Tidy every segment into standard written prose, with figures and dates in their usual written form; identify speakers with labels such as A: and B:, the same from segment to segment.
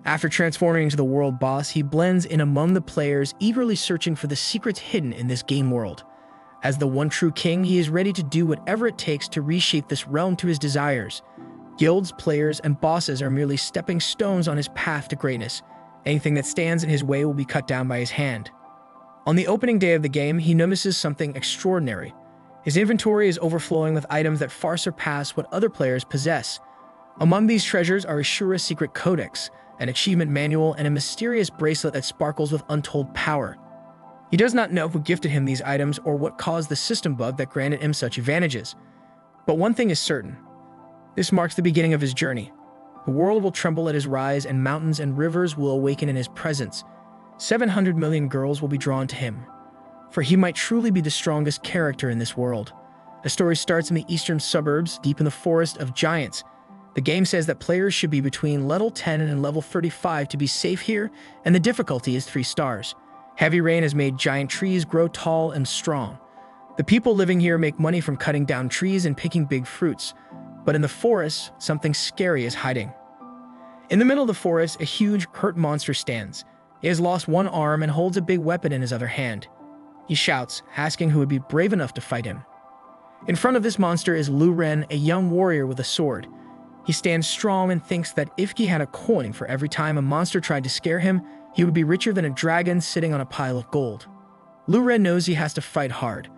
A: After transforming into the world boss, he blends in among the players, eagerly searching for the secrets hidden in this game world. As the one true king, he is ready to do whatever it takes to reshape this realm to his desires. Guilds, players, and bosses are merely stepping stones on his path to greatness. Anything that stands in his way will be cut down by his hand. On the opening day of the game, he notices something extraordinary. His inventory is overflowing with items that far surpass what other players possess. Among these treasures are Ashura's secret codex, an achievement manual, and a mysterious bracelet that sparkles with untold power. He does not know who gifted him these items or what caused the system bug that granted him such advantages. But one thing is certain. This marks the beginning of his journey. The world will tremble at his rise, and mountains and rivers will awaken in his presence. 700 million girls will be drawn to him, for he might truly be the strongest character in this world. The story starts in the eastern suburbs, deep in the forest of giants. The game says that players should be between level 10 and level 35 to be safe here, and the difficulty is 3 stars. Heavy rain has made giant trees grow tall and strong. The people living here make money from cutting down trees and picking big fruits. But in the forest, something scary is hiding. In the middle of the forest, a huge, hurt monster stands. He has lost one arm and holds a big weapon in his other hand. He shouts, asking who would be brave enough to fight him. In front of this monster is Lu Ren, a young warrior with a sword. He stands strong and thinks that if he had a coin for every time a monster tried to scare him, he would be richer than a dragon sitting on a pile of gold. Lu Ren knows he has to fight hard.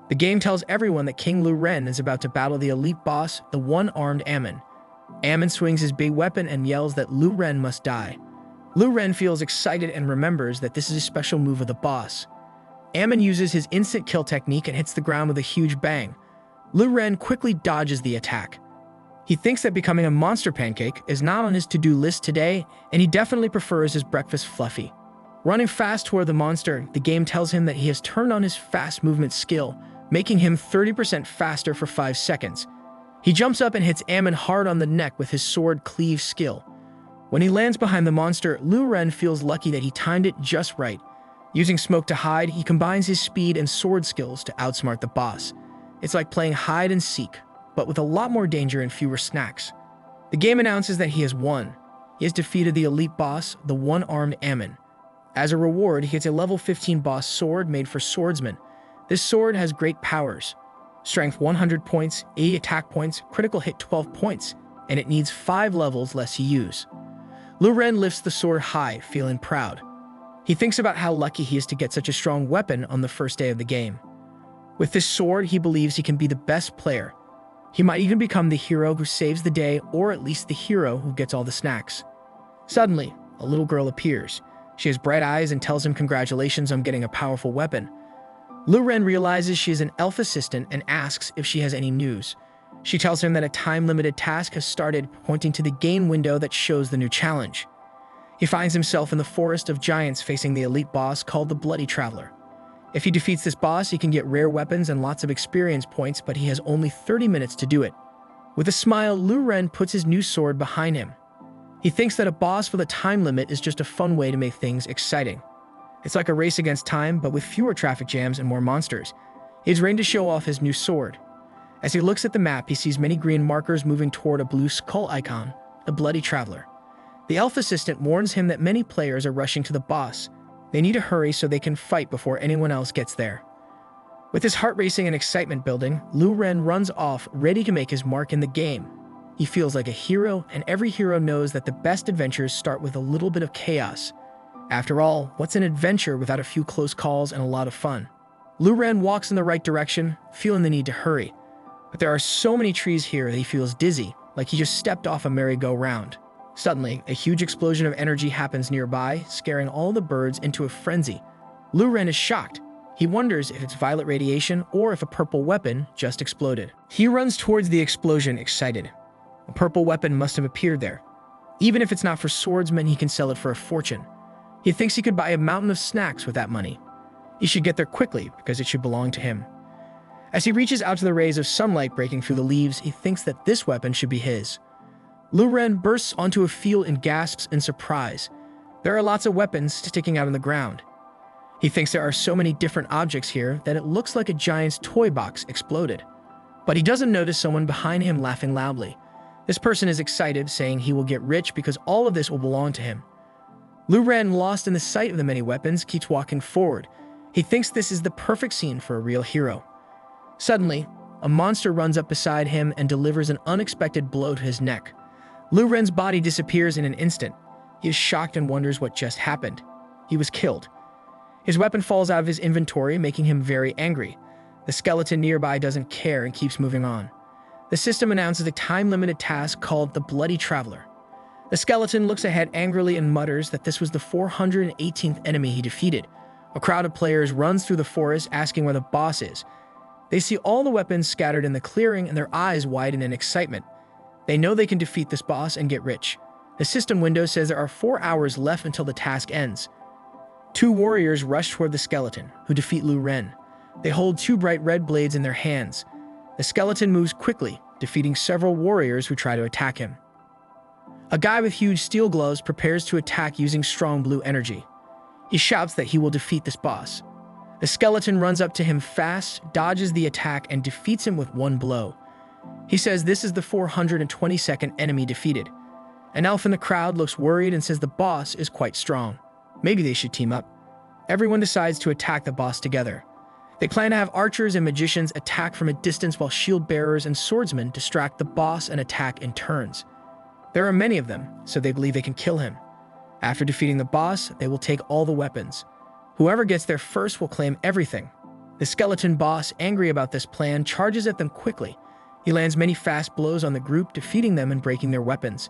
A: The game tells everyone that King Lu Ren is about to battle the elite boss, the one-armed Ammon. Ammon swings his big weapon and yells that Lu Ren must die. Lu Ren feels excited and remembers that this is a special move of the boss. Ammon uses his instant kill technique and hits the ground with a huge bang. Lu Ren quickly dodges the attack. He thinks that becoming a monster pancake is not on his to-do list today, and he definitely prefers his breakfast fluffy. Running fast toward the monster, the game tells him that he has turned on his fast movement skill, making him 30% faster for 5 seconds. He jumps up and hits Ammon hard on the neck with his sword cleave skill. When he lands behind the monster, Lu Ren feels lucky that he timed it just right. Using smoke to hide, he combines his speed and sword skills to outsmart the boss. It's like playing hide and seek, but with a lot more danger and fewer snacks. The game announces that he has won. He has defeated the elite boss, the one-armed Ammon. As a reward, he gets a level 15 boss sword made for swordsmen. This sword has great powers. Strength 100 points, 80 attack points, critical hit 12 points, and it needs 5 levels less to use. Lu Ren lifts the sword high, feeling proud. He thinks about how lucky he is to get such a strong weapon on the first day of the game. With this sword, he believes he can be the best player. He might even become the hero who saves the day, or at least the hero who gets all the snacks. Suddenly, a little girl appears. She has bright eyes and tells him congratulations on getting a powerful weapon. Lu Ren realizes she is an elf assistant and asks if she has any news. She tells him that a time-limited task has started, pointing to the game window that shows the new challenge. He finds himself in the forest of giants facing the elite boss called the Bloody Traveler. If he defeats this boss, he can get rare weapons and lots of experience points, but he has only 30 minutes to do it. With a smile, Lu Ren puts his new sword behind him. He thinks that a boss with a time limit is just a fun way to make things exciting. It's like a race against time, but with fewer traffic jams and more monsters. He is ready to show off his new sword. As he looks at the map, he sees many green markers moving toward a blue skull icon, the Bloody Traveler. The elf assistant warns him that many players are rushing to the boss. They need to hurry so they can fight before anyone else gets there. With his heart racing and excitement building, Lu Ren runs off, ready to make his mark in the game. He feels like a hero, and every hero knows that the best adventures start with a little bit of chaos. After all, what's an adventure without a few close calls and a lot of fun? Lu Ren walks in the right direction, feeling the need to hurry. But there are so many trees here that he feels dizzy, like he just stepped off a merry-go-round. Suddenly, a huge explosion of energy happens nearby, scaring all the birds into a frenzy. Lu Ren is shocked. He wonders if it's violet radiation or if a purple weapon just exploded. He runs towards the explosion, excited. A purple weapon must have appeared there. Even if it's not for swordsmen, he can sell it for a fortune. He thinks he could buy a mountain of snacks with that money. He should get there quickly because it should belong to him. As he reaches out to the rays of sunlight breaking through the leaves, he thinks that this weapon should be his. Lu Ren bursts onto a field and gasps in surprise. There are lots of weapons sticking out on the ground. He thinks there are so many different objects here that it looks like a giant's toy box exploded. But he doesn't notice someone behind him laughing loudly. This person is excited, saying he will get rich because all of this will belong to him. Lu Ren, lost in the sight of the many weapons, keeps walking forward. He thinks this is the perfect scene for a real hero. Suddenly, a monster runs up beside him and delivers an unexpected blow to his neck. Lu Ren's body disappears in an instant. He is shocked and wonders what just happened. He was killed. His weapon falls out of his inventory, making him very angry. The skeleton nearby doesn't care and keeps moving on. The system announces a time-limited task called the Bloody Traveler. The skeleton looks ahead angrily and mutters that this was the 418th enemy he defeated. A crowd of players runs through the forest asking where the boss is. They see all the weapons scattered in the clearing and their eyes widen in excitement. They know they can defeat this boss and get rich. The system window says there are 4 hours left until the task ends. 2 warriors rush toward the skeleton, who defeat Lu Ren. They hold 2 bright red blades in their hands. The skeleton moves quickly, defeating several warriors who try to attack him. A guy with huge steel gloves prepares to attack using strong blue energy. He shouts that he will defeat this boss. The skeleton runs up to him fast, dodges the attack, and defeats him with 1 blow. He says this is the 422nd enemy defeated. An elf in the crowd looks worried and says the boss is quite strong. Maybe they should team up. Everyone decides to attack the boss together. They plan to have archers and magicians attack from a distance while shield bearers and swordsmen distract the boss and attack in turns. There are many of them, so they believe they can kill him. After defeating the boss, they will take all the weapons. Whoever gets there first will claim everything. The skeleton boss, angry about this plan, charges at them quickly. He lands many fast blows on the group, defeating them and breaking their weapons.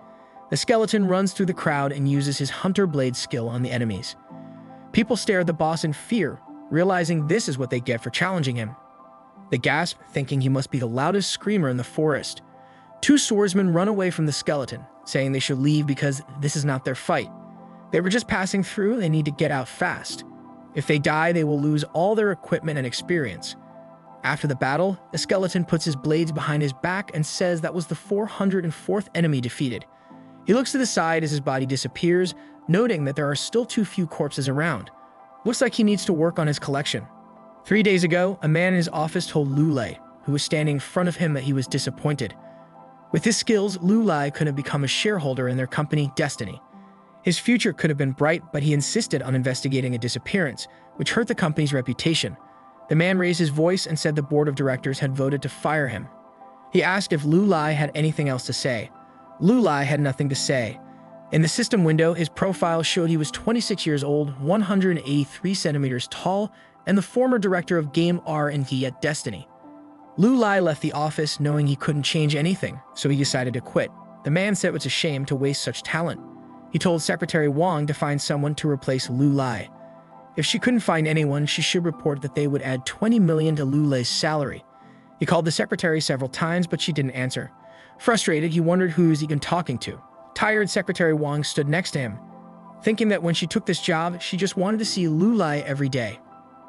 A: The skeleton runs through the crowd and uses his hunter blade skill on the enemies. People stare at the boss in fear, realizing this is what they get for challenging him. They gasp, thinking he must be the loudest screamer in the forest. 2 swordsmen run away from the skeleton, saying they should leave because this is not their fight. They were just passing through and they need to get out fast. If they die, they will lose all their equipment and experience. After the battle, the skeleton puts his blades behind his back and says that was the 404th enemy defeated. He looks to the side as his body disappears, noting that there are still too few corpses around. Looks like he needs to work on his collection. 3 days ago, a man in his office told Lu Lei, who was standing in front of him, that he was disappointed. With his skills, Lu Lei could have become a shareholder in their company, Destiny. His future could have been bright, but he insisted on investigating a disappearance, which hurt the company's reputation. The man raised his voice and said the board of directors had voted to fire him. He asked if Lu Lei had anything else to say. Lu Lei had nothing to say. In the system window, his profile showed he was 26 years old, 183 centimeters tall, and the former director of game R&D at Destiny. Lu Lei left the office knowing he couldn't change anything, so he decided to quit. The man said it was a shame to waste such talent. He told Secretary Wang to find someone to replace Lu Lei. If she couldn't find anyone, she should report that they would add 20 million to Lu Lei's salary. He called the secretary several times, but she didn't answer. Frustrated, he wondered who he was even talking to. Tired, Secretary Wang stood next to him, thinking that when she took this job, she just wanted to see Lu Lei every day.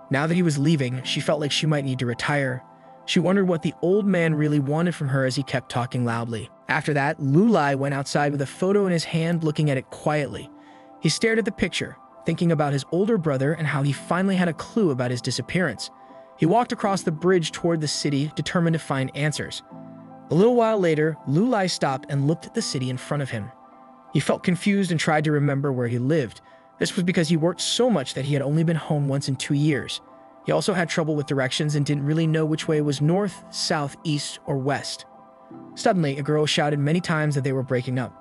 A: Now that he was leaving, she felt like she might need to retire. She wondered what the old man really wanted from her as he kept talking loudly. After that, Lu Lei went outside with a photo in his hand, looking at it quietly. He stared at the picture, thinking about his older brother and how he finally had a clue about his disappearance. He walked across the bridge toward the city, determined to find answers. A little while later, Lu Lei stopped and looked at the city in front of him. He felt confused and tried to remember where he lived. This was because he worked so much that he had only been home once in 2 years. He also had trouble with directions and didn't really know which way was north, south, east, or west. Suddenly, a girl shouted many times that they were breaking up.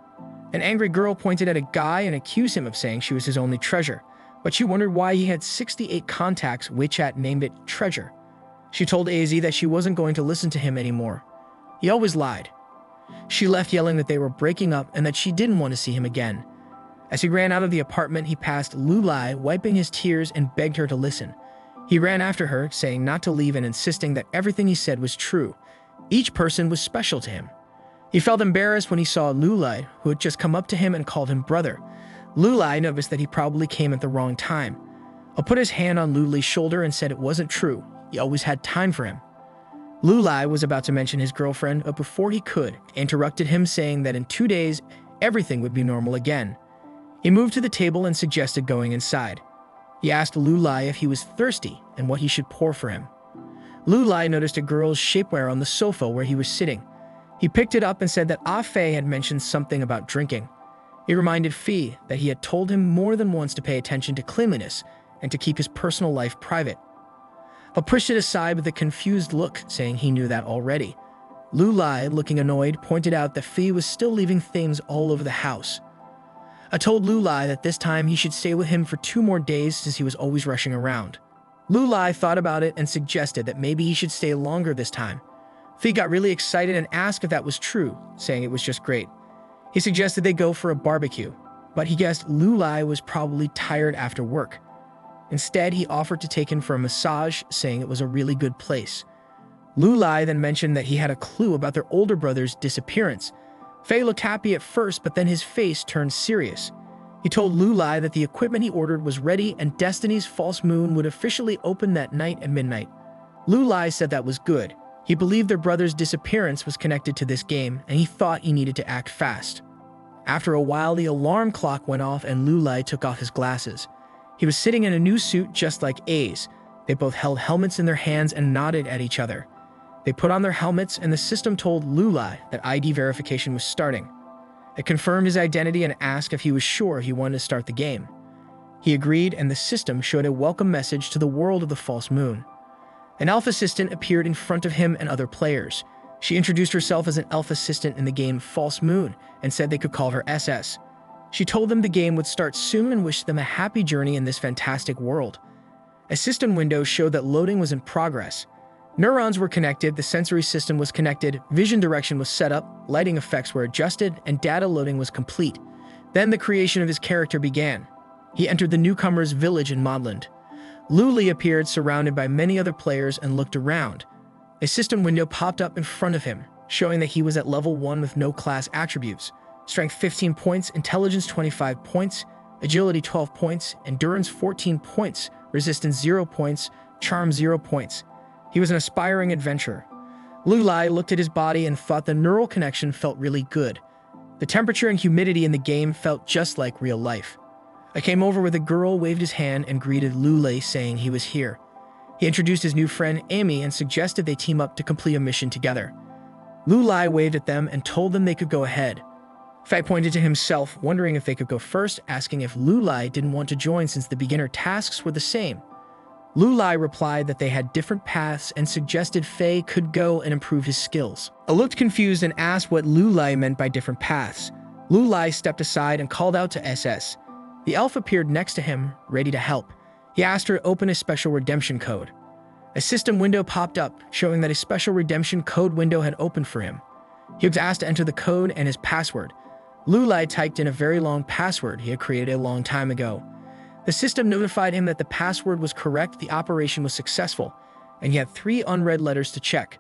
A: An angry girl pointed at a guy and accused him of saying she was his only treasure, but she wondered why he had 68 contacts. WeChat named it Treasure. She told AZ that she wasn't going to listen to him anymore. He always lied. She left yelling that they were breaking up and that she didn't want to see him again. As he ran out of the apartment, he passed Lu Lei, wiping his tears, and begged her to listen. He ran after her, saying not to leave and insisting that everything he said was true. Each person was special to him. He felt embarrassed when he saw Lu Lei, who had just come up to him and called him brother. Lu Lei noticed that he probably came at the wrong time. He put his hand on Lu Lei's shoulder and said it wasn't true. He always had time for him. Lu Lei was about to mention his girlfriend, but before he could, interrupted him, saying that in 2 days, everything would be normal again. He moved to the table and suggested going inside. He asked Lu Lei if he was thirsty and what he should pour for him. Lu Lei noticed a girl's shapewear on the sofa where he was sitting. He picked it up and said that Ah Fei had mentioned something about drinking. He reminded Fee that he had told him more than once to pay attention to cleanliness and to keep his personal life private, but pushed it aside with a confused look, saying he knew that already. Lu Lai, looking annoyed, pointed out that Fee was still leaving things all over the house. I told Lu Lai that this time he should stay with him for 2 more days since he was always rushing around. Lu Lai thought about it and suggested that maybe he should stay longer this time. Fee got really excited and asked if that was true, saying it was just great. He suggested they go for a barbecue, but he guessed Lu Lai was probably tired after work. Instead, he offered to take him for a massage, saying it was a really good place. Lu Lai then mentioned that he had a clue about their older brother's disappearance. Fei looked happy at first, but then his face turned serious. He told Lu Lai that the equipment he ordered was ready and Destiny's False Moon would officially open that night at midnight. Lu Lai said that was good. He believed their brother's disappearance was connected to this game, and he thought he needed to act fast. After a while, the alarm clock went off and Lu Lai took off his glasses. He was sitting in a new suit just like A's. They both held helmets in their hands and nodded at each other. They put on their helmets and the system told Lu Lai that ID verification was starting. It confirmed his identity and asked if he was sure he wanted to start the game. He agreed, and the system showed a welcome message to the world of the False Moon. An elf assistant appeared in front of him and other players. She introduced herself as an elf assistant in the game False Moon and said they could call her SS. She told them the game would start soon and wished them a happy journey in this fantastic world. A system window showed that loading was in progress. Neurons were connected, the sensory system was connected, vision direction was set up, lighting effects were adjusted, and data loading was complete. Then the creation of his character began. He entered the newcomer's village in Modland. Lu Li appeared surrounded by many other players and looked around. A system window popped up in front of him, showing that he was at level 1 with no class attributes. Strength 15 points, intelligence 25 points, agility 12 points, endurance 14 points, resistance 0 points, charm 0 points. He was an aspiring adventurer. Lu Lai looked at his body and thought the neural connection felt really good. The temperature and humidity in the game felt just like real life. I came over with a girl, waved his hand, and greeted Lu Lai, saying he was here. He introduced his new friend, Amy, and suggested they team up to complete a mission together. Lu Lai waved at them and told them they could go ahead. Fei pointed to himself, wondering if they could go first, asking if Lu Lai didn't want to join since the beginner tasks were the same. Lu Lai replied that they had different paths and suggested Fei could go and improve his skills. I looked confused and asked what Lu Lai meant by different paths. Lu Lai stepped aside and called out to SS. The elf appeared next to him, ready to help. He asked her to open a special redemption code. A system window popped up, showing that a special redemption code window had opened for him. He was asked to enter the code and his password. Lu Lai typed in a very long password he had created a long time ago. The system notified him that the password was correct, the operation was successful, and he had 3 unread letters to check.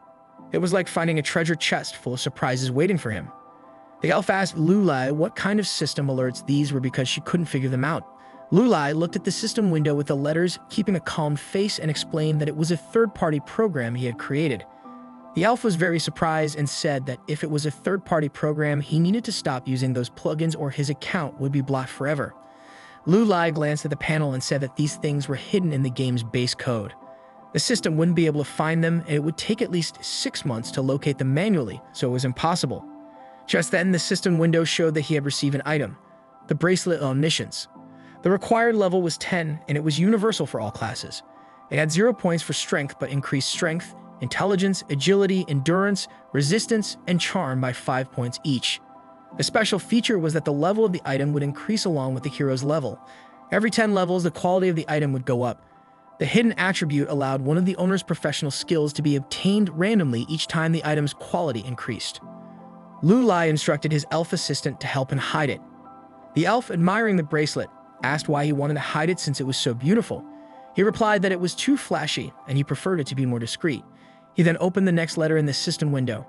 A: It was like finding a treasure chest full of surprises waiting for him. The elf asked Lu Lai what kind of system alerts these were because she couldn't figure them out. Lu Lai looked at the system window with the letters, keeping a calm face, and explained that it was a third-party program he had created. The elf was very surprised and said that if it was a third-party program, he needed to stop using those plugins or his account would be blocked forever. Lu Lai glanced at the panel and said that these things were hidden in the game's base code. The system wouldn't be able to find them, and it would take at least 6 months to locate them manually, so it was impossible. Just then, the system window showed that he had received an item, the Bracelet of Omniscience. The required level was 10, and it was universal for all classes. It had 0 points for strength, but increased strength, intelligence, agility, endurance, resistance, and charm by 5 points each. The special feature was that the level of the item would increase along with the hero's level. Every 10 levels, the quality of the item would go up. The hidden attribute allowed one of the owner's professional skills to be obtained randomly each time the item's quality increased. Lu Lai instructed his elf assistant to help him hide it. The elf, admiring the bracelet, asked why he wanted to hide it since it was so beautiful. He replied that it was too flashy and he preferred it to be more discreet. He then opened the next letter in the system window.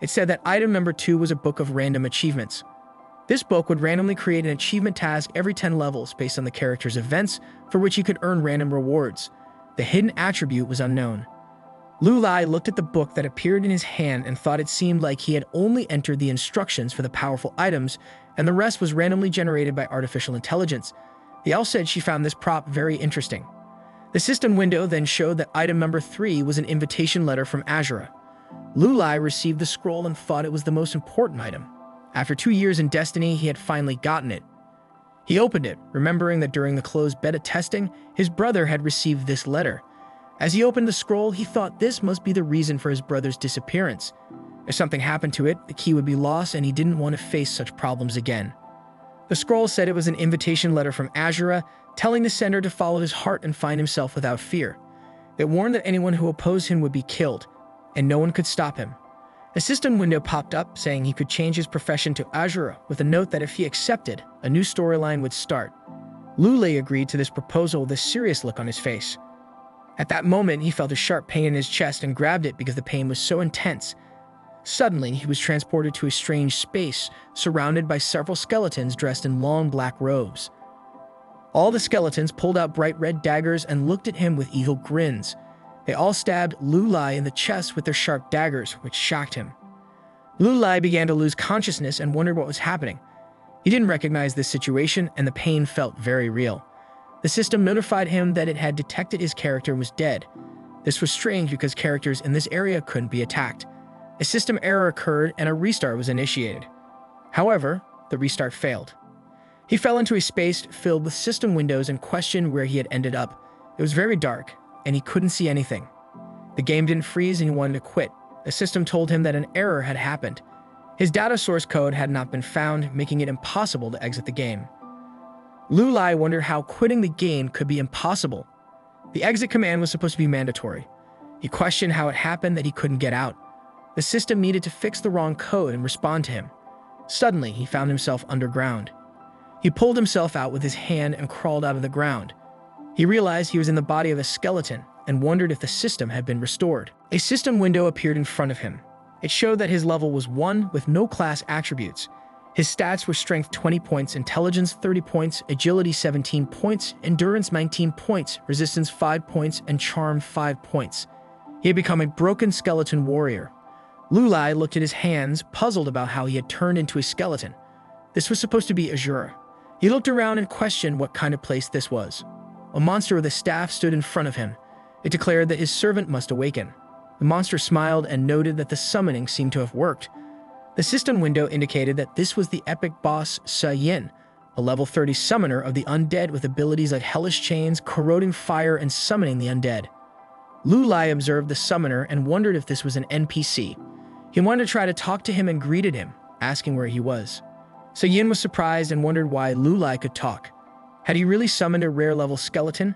A: It said that item number 2 was a book of random achievements. This book would randomly create an achievement task every 10 levels based on the character's events, for which he could earn random rewards. The hidden attribute was unknown. Lu Lai looked at the book that appeared in his hand and thought it seemed like he had only entered the instructions for the powerful items, and the rest was randomly generated by artificial intelligence. The elf said she found this prop very interesting. The system window then showed that item number 3 was an invitation letter from Azura. Lu Lai received the scroll and thought it was the most important item. After 2 years in Destiny, he had finally gotten it. He opened it, remembering that during the closed beta testing, his brother had received this letter. As he opened the scroll, he thought this must be the reason for his brother's disappearance. If something happened to it, the key would be lost, and he didn't want to face such problems again. The scroll said it was an invitation letter from Azura, telling the sender to follow his heart and find himself without fear. It warned that anyone who opposed him would be killed, and no one could stop him. A system window popped up saying he could change his profession to Azura, with a note that if he accepted, a new storyline would start. Lulei agreed to this proposal with a serious look on his face. At that moment, he felt a sharp pain in his chest and grabbed it because the pain was so intense. Suddenly, he was transported to a strange space, surrounded by several skeletons dressed in long black robes. All the skeletons pulled out bright red daggers and looked at him with evil grins. They all stabbed Lulei in the chest with their sharp daggers, which shocked him. Lulei began to lose consciousness and wondered what was happening. He didn't recognize this situation, and the pain felt very real. The system notified him that it had detected his character was dead. This was strange because characters in this area couldn't be attacked. A system error occurred and a restart was initiated. However, the restart failed. He fell into a space filled with system windows and questioned where he had ended up. It was very dark, and he couldn't see anything. The game didn't freeze and he wanted to quit. The system told him that an error had happened. His data source code had not been found, making it impossible to exit the game. Lulei wondered how quitting the game could be impossible. The exit command was supposed to be mandatory. He questioned how it happened that he couldn't get out. The system needed to fix the wrong code and respond to him. Suddenly, he found himself underground. He pulled himself out with his hand and crawled out of the ground. He realized he was in the body of a skeleton and wondered if the system had been restored. A system window appeared in front of him. It showed that his level was 1 with no class attributes. His stats were Strength 20 points, Intelligence 30 points, Agility 17 points, Endurance 19 points, Resistance 5 points, and Charm 5 points. He had become a broken skeleton warrior. Lulei looked at his hands, puzzled about how he had turned into a skeleton. This was supposed to be Azura. He looked around and questioned what kind of place this was. A monster with a staff stood in front of him. It declared that his servant must awaken. The monster smiled and noted that the summoning seemed to have worked. The system window indicated that this was the epic boss Sa-Yin, a level 30 summoner of the undead with abilities like Hellish Chains, Corroding Fire, and Summoning the Undead. Lulei observed the summoner and wondered if this was an NPC. He wanted to try to talk to him and greeted him, asking where he was. Sa-Yin was surprised and wondered why Lulei could talk. Had he really summoned a rare-level skeleton?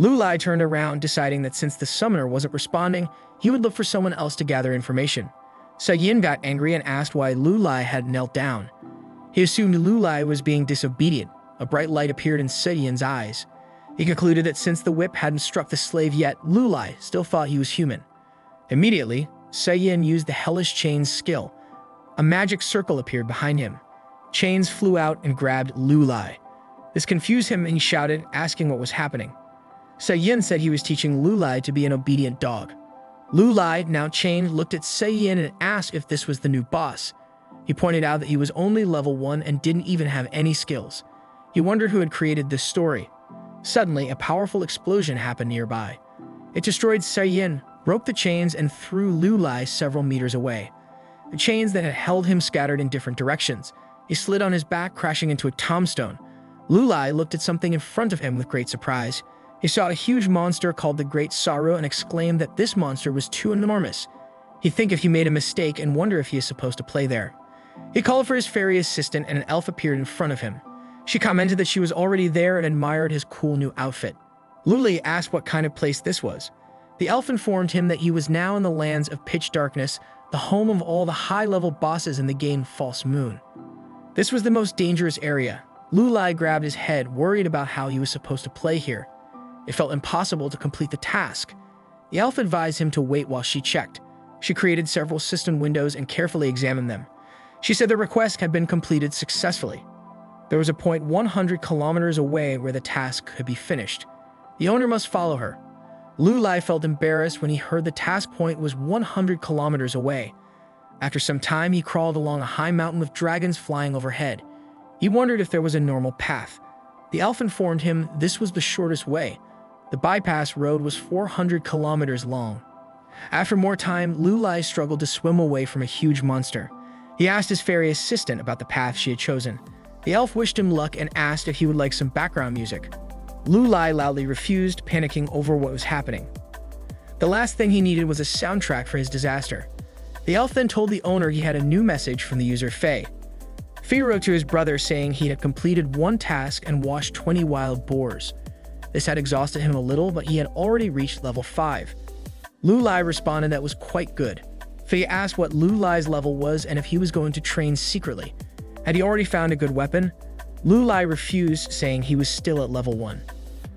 A: Lulei turned around, deciding that since the summoner wasn't responding, he would look for someone else to gather information. Sa-Yin got angry and asked why Lulei had knelt down. He assumed Lulei was being disobedient. A bright light appeared in Sa-Yin's eyes. He concluded that since the whip hadn't struck the slave yet, Lulei still thought he was human. Immediately, Sa-Yin used the Hellish Chains skill. A magic circle appeared behind him. Chains flew out and grabbed Lulei. This confused him and he shouted, asking what was happening. Sa-Yin said he was teaching Lulei to be an obedient dog. Lulei, now chained, looked at Sa-Yin and asked if this was the new boss. He pointed out that he was only level 1 and didn't even have any skills. He wondered who had created this story. Suddenly, a powerful explosion happened nearby. It destroyed Sa-Yin, broke the chains, and threw Lulei several meters away. The chains that had held him scattered in different directions. He slid on his back, crashing into a tombstone. Lulei looked at something in front of him with great surprise. He saw a huge monster called the Great Sorrow and exclaimed that this monster was too enormous. He'd think if he made a mistake and wonder if he is supposed to play there. He called for his fairy assistant and an elf appeared in front of him. She commented that she was already there and admired his cool new outfit. Lulei asked what kind of place this was. The elf informed him that he was now in the lands of Pitch Darkness, the home of all the high-level bosses in the game False Moon. This was the most dangerous area. Lulei grabbed his head, worried about how he was supposed to play here. It felt impossible to complete the task. The elf advised him to wait while she checked. She created several system windows and carefully examined them. She said the request had been completed successfully. There was a point 100 kilometers away where the task could be finished. The owner must follow her. Lulei felt embarrassed when he heard the task point was 100 kilometers away. After some time, he crawled along a high mountain with dragons flying overhead. He wondered if there was a normal path. The elf informed him this was the shortest way. The bypass road was 400 kilometers long. After more time, Lulei struggled to swim away from a huge monster. He asked his fairy assistant about the path she had chosen. The elf wished him luck and asked if he would like some background music. Lulai loudly refused, panicking over what was happening. The last thing he needed was a soundtrack for his disaster. The elf then told the owner he had a new message from the user Faye. Faye wrote to his brother saying he had completed one task and washed 20 wild boars. This had exhausted him a little, but he had already reached level 5. Lulai responded that was quite good. Faye asked what Lulai's level was and if he was going to train secretly. Had he already found a good weapon? Lulai refused, saying he was still at level 1.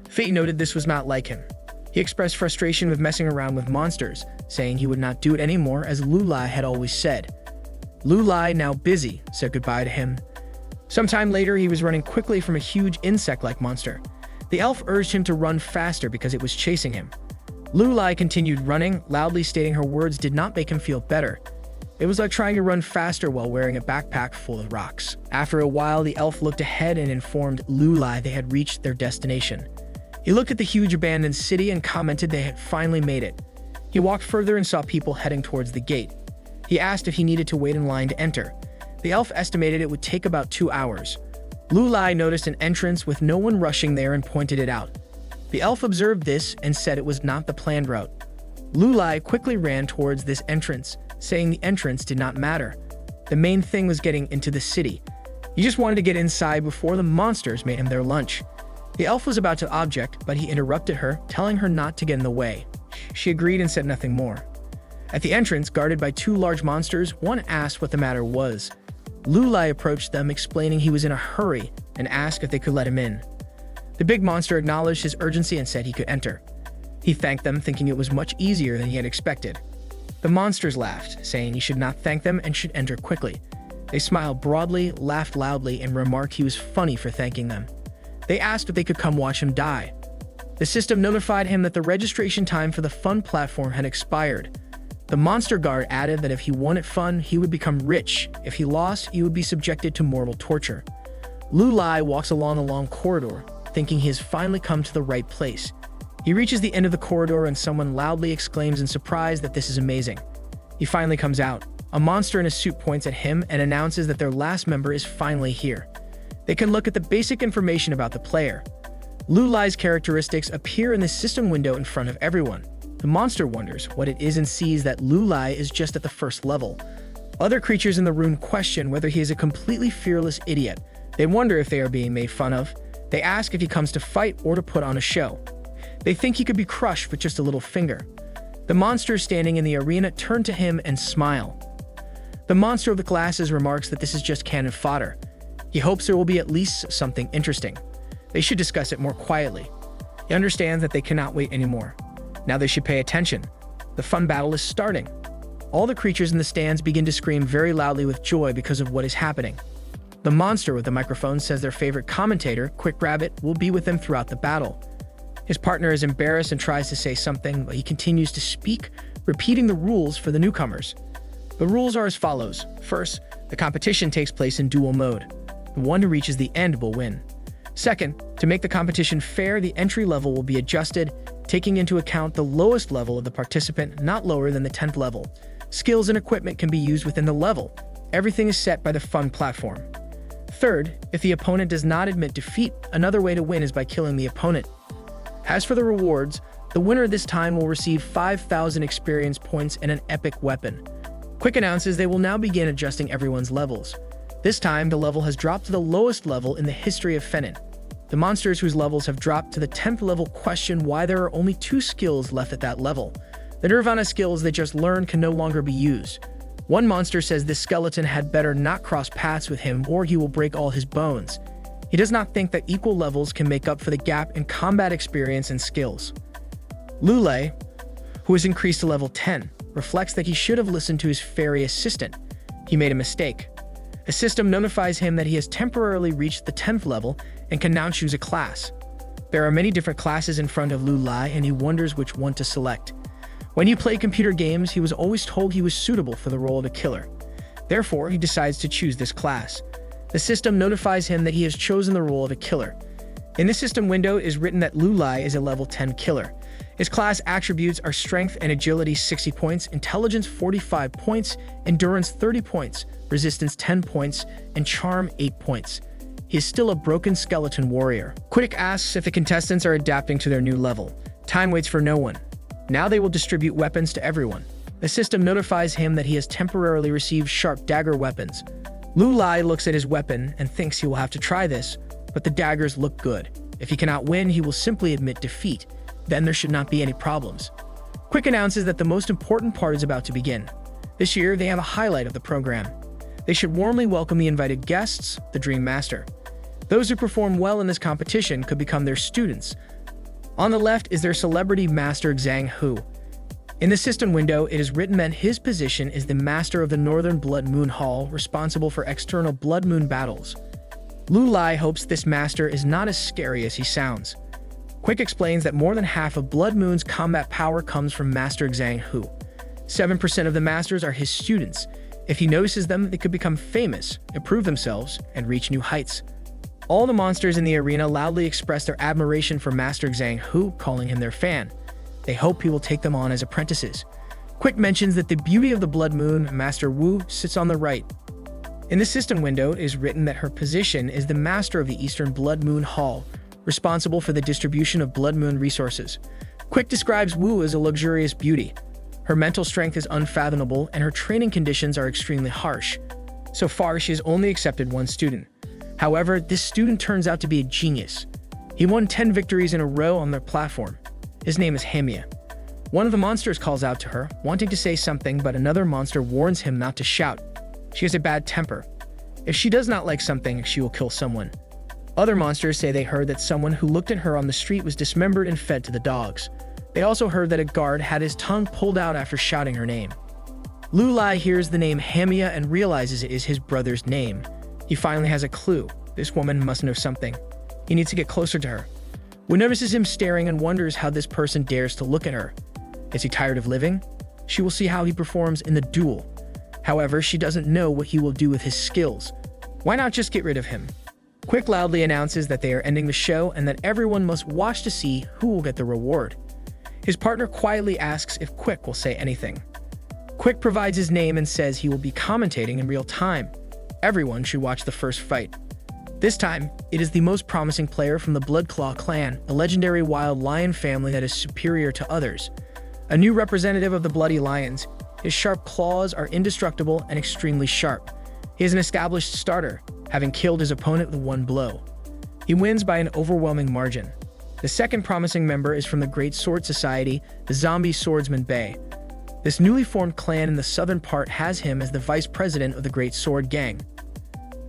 A: Faye noted this was not like him. He expressed frustration with messing around with monsters, saying he would not do it anymore as Lulai had always said. Lulai, now busy, said goodbye to him. Sometime later, he was running quickly from a huge insect-like monster. The elf urged him to run faster because it was chasing him. Lulai continued running, loudly stating her words did not make him feel better. It was like trying to run faster while wearing a backpack full of rocks. After a while, the elf looked ahead and informed Lulai they had reached their destination. He looked at the huge abandoned city and commented they had finally made it. He walked further and saw people heading towards the gate. He asked if he needed to wait in line to enter. The elf estimated it would take about 2 hours. Lulai noticed an entrance with no one rushing there and pointed it out. The elf observed this and said it was not the planned route. Lulai quickly ran towards this entrance, saying the entrance did not matter. The main thing was getting into the city. He just wanted to get inside before the monsters made him their lunch. The elf was about to object, but he interrupted her, telling her not to get in the way. She agreed and said nothing more. At the entrance, guarded by 2 large monsters, one asked what the matter was. Lulai approached them, explaining he was in a hurry, and asked if they could let him in. The big monster acknowledged his urgency and said he could enter. He thanked them, thinking it was much easier than he had expected. The monsters laughed, saying he should not thank them and should enter quickly. They smiled broadly, laughed loudly, and remarked he was funny for thanking them. They asked if they could come watch him die. The system notified him that the registration time for the fun platform had expired. The monster guard added that if he wanted fun, he would become rich. If he lost, he would be subjected to mortal torture. Lulai walks along a long corridor, thinking he has finally come to the right place. He reaches the end of the corridor and someone loudly exclaims in surprise that this is amazing. He finally comes out. A monster in a suit points at him and announces that their last member is finally here. They can look at the basic information about the player. Lulai's characteristics appear in the system window in front of everyone. The monster wonders what it is and sees that Lulai is just at the first level. Other creatures in the room question whether he is a completely fearless idiot. They wonder if they are being made fun of. They ask if he comes to fight or to put on a show. They think he could be crushed with just a little finger. The monsters standing in the arena turn to him and smile. The monster with the glasses remarks that this is just cannon fodder. He hopes there will be at least something interesting. They should discuss it more quietly. He understands that they cannot wait anymore. Now they should pay attention. The fun battle is starting. All the creatures in the stands begin to scream very loudly with joy because of what is happening. The monster with the microphone says their favorite commentator, Quick Rabbit, will be with them throughout the battle. His partner is embarrassed and tries to say something, but he continues to speak, repeating the rules for the newcomers. The rules are as follows. First, the competition takes place in duel mode. The one who reaches the end will win. Second, to make the competition fair, the entry level will be adjusted, taking into account the lowest level of the participant, not lower than the 10th level. Skills and equipment can be used within the level. Everything is set by the fun platform. Third, if the opponent does not admit defeat, another way to win is by killing the opponent. As for the rewards, the winner this time will receive 5,000 experience points and an epic weapon. Quick announces they will now begin adjusting everyone's levels. This time, the level has dropped to the lowest level in the history of Fenin. The monsters whose levels have dropped to the 10th level question why there are only 2 skills left at that level. The Nirvana skills they just learned can no longer be used. One monster says this skeleton had better not cross paths with him or he will break all his bones. He does not think that equal levels can make up for the gap in combat experience and skills. Lulai, who has increased to level 10, reflects that he should have listened to his fairy assistant. He made a mistake. The system notifies him that he has temporarily reached the 10th level and can now choose a class. There are many different classes in front of Lulai and he wonders which one to select. When he played computer games, he was always told he was suitable for the role of a killer. Therefore, he decides to choose this class. The system notifies him that he has chosen the role of a killer. In the system window is written that Lulai is a level 10 killer. His class attributes are Strength and Agility 60 points, Intelligence 45 points, Endurance 30 points, Resistance 10 points, and Charm 8 points. He is still a broken skeleton warrior. Quick asks if the contestants are adapting to their new level. Time waits for no one. Now they will distribute weapons to everyone. The system notifies him that he has temporarily received sharp dagger weapons. Lu Lai looks at his weapon and thinks he will have to try this, but the daggers look good. If he cannot win, he will simply admit defeat. Then there should not be any problems. Quick announces that the most important part is about to begin. This year, they have a highlight of the program. They should warmly welcome the invited guests, the Dream Master. Those who perform well in this competition could become their students. On the left is their celebrity master Zhang Hu. In the system window, it is written that his position is the master of the Northern Blood Moon Hall, responsible for external Blood Moon battles. Lu Lai hopes this master is not as scary as he sounds. Quick explains that more than half of Blood Moon's combat power comes from Master Zhang Hu. 7% of the masters are his students. If he notices them, they could become famous, improve themselves, and reach new heights. All the monsters in the arena loudly express their admiration for Master Zhang Hu, calling him their fan. They hope he will take them on as apprentices. Quick mentions that the beauty of the Blood Moon, Master Wu, sits on the right. In the system window, it is written that her position is the master of the Eastern Blood Moon Hall, responsible for the distribution of Blood Moon resources. Quick describes Wu as a luxurious beauty. Her mental strength is unfathomable, and her training conditions are extremely harsh. So far, she has only accepted one student. However, this student turns out to be a genius. He won 10 victories in a row on their platform. His name is Hamia. One of the monsters calls out to her, wanting to say something, but another monster warns him not to shout. She has a bad temper. If she does not like something, she will kill someone. Other monsters say they heard that someone who looked at her on the street was dismembered and fed to the dogs. They also heard that a guard had his tongue pulled out after shouting her name. Lu Lai hears the name Hamia and realizes it is his brother's name. He finally has a clue. This woman must know something. He needs to get closer to her. Wu notices him staring and wonders how this person dares to look at her. Is he tired of living? She will see how he performs in the duel. However, she doesn't know what he will do with his skills. Why not just get rid of him? Quick loudly announces that they are ending the show and that everyone must watch to see who will get the reward. His partner quietly asks if Quick will say anything. Quick provides his name and says he will be commentating in real time. Everyone should watch the first fight. This time, it is the most promising player from the Bloodclaw clan, a legendary wild lion family that is superior to others. A new representative of the Bloody Lions, his sharp claws are indestructible and extremely sharp. He is an established starter, having killed his opponent with one blow. He wins by an overwhelming margin. The second promising member is from the Great Sword Society, the Zombie Swordsman Bay. This newly formed clan in the southern part has him as the vice president of the Great Sword Gang.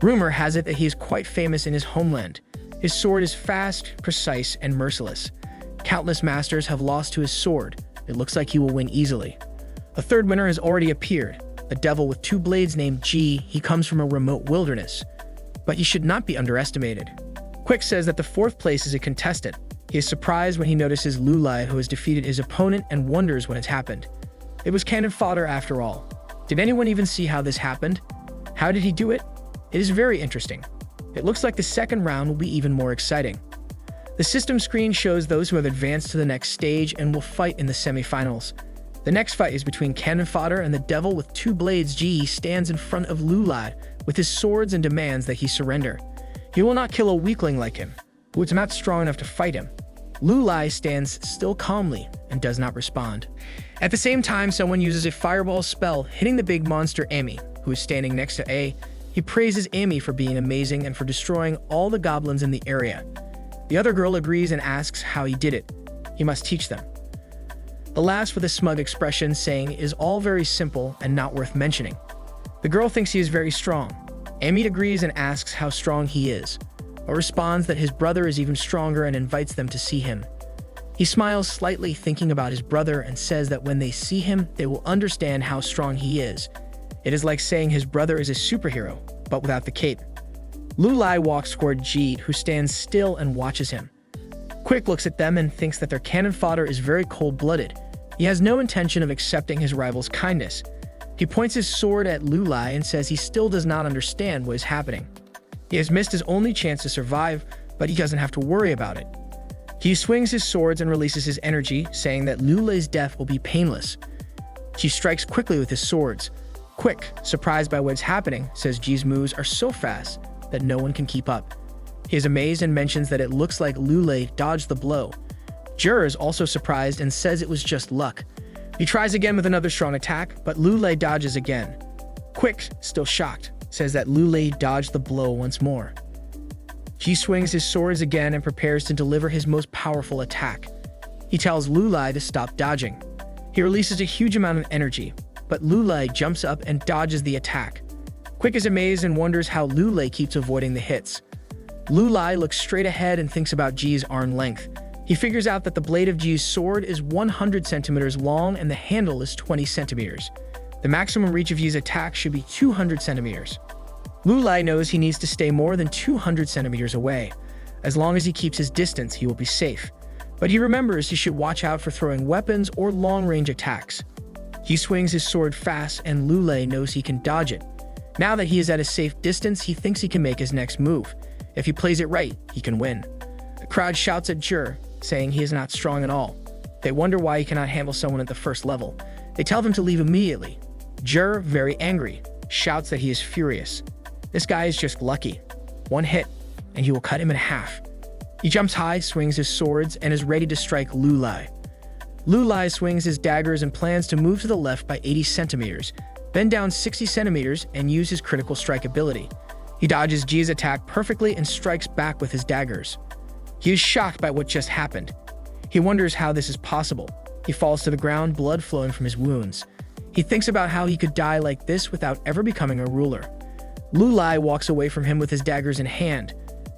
A: Rumor has it that he is quite famous in his homeland. His sword is fast, precise, and merciless. Countless masters have lost to his sword. It looks like he will win easily. A third winner has already appeared, a devil with two blades named Ji. He comes from a remote wilderness. But he should not be underestimated. Quick says that the fourth place is a contestant. He is surprised when he notices Lu Lai, who has defeated his opponent, and wonders what has happened. It was cannon fodder after all. Did anyone even see how this happened? How did he do it? It is very interesting. It looks like the second round will be even more exciting. The system screen shows those who have advanced to the next stage and will fight in the semifinals. The next fight is between Cannon Fodder and the Devil with Two Blades. Ji stands in front of Lu Lai with his swords and demands that he surrender. He will not kill a weakling like him, who is not strong enough to fight him. Lu Lai stands still calmly and does not respond. At the same time, someone uses a fireball spell, hitting the big monster Amy, who is standing next to A. He praises Amy for being amazing and for destroying all the goblins in the area. The other girl agrees and asks how he did it. He must teach them. The last with a smug expression, saying it is all very simple and not worth mentioning. The girl thinks he is very strong. Amy agrees and asks how strong he is, but responds that his brother is even stronger and invites them to see him. He smiles slightly, thinking about his brother, and says that when they see him, they will understand how strong he is. It is like saying his brother is a superhero, but without the cape. Lu Lai walks toward Jeet, who stands still and watches him. Quick looks at them and thinks that their cannon fodder is very cold-blooded. He has no intention of accepting his rival's kindness. He points his sword at Lu Lai and says he still does not understand what is happening. He has missed his only chance to survive, but he doesn't have to worry about it. He swings his swords and releases his energy, saying that Lu Lei's death will be painless. He strikes quickly with his swords. Quick, surprised by what's happening, says Ji's moves are so fast that no one can keep up. He is amazed and mentions that it looks like Lu Lei dodged the blow. Jur is also surprised and says it was just luck. He tries again with another strong attack, but Lu Lei dodges again. Quick, still shocked, says that Lu Lei dodged the blow once more. He swings his swords again and prepares to deliver his most powerful attack. He tells Lu Lei to stop dodging. He releases a huge amount of energy, but Lu Lei jumps up and dodges the attack. Quick is amazed and wonders how Lu Lei keeps avoiding the hits. Lu Lei looks straight ahead and thinks about Ji's arm length. He figures out that the blade of Ji's sword is 100 centimeters long and the handle is 20 centimeters. The maximum reach of Ji's attack should be 200 centimeters. Lu Lei knows he needs to stay more than 200 centimeters away. As long as he keeps his distance, he will be safe. But he remembers he should watch out for throwing weapons or long-range attacks. He swings his sword fast and Lu Lei knows he can dodge it. Now that he is at a safe distance, he thinks he can make his next move. If he plays it right, he can win. The crowd shouts at Jur, saying he is not strong at all. They wonder why he cannot handle someone at the first level. They tell him to leave immediately. Jur, very angry, shouts that he is furious. This guy is just lucky. One hit, and he will cut him in half. He jumps high, swings his swords, and is ready to strike Lu Lei. Lu Lei swings his daggers and plans to move to the left by 80 centimeters, bend down 60 centimeters, and use his critical strike ability. He dodges Ji's attack perfectly and strikes back with his daggers. He is shocked by what just happened. He wonders how this is possible. He falls to the ground, blood flowing from his wounds. He thinks about how he could die like this without ever becoming a ruler. Lu Lei walks away from him with his daggers in hand.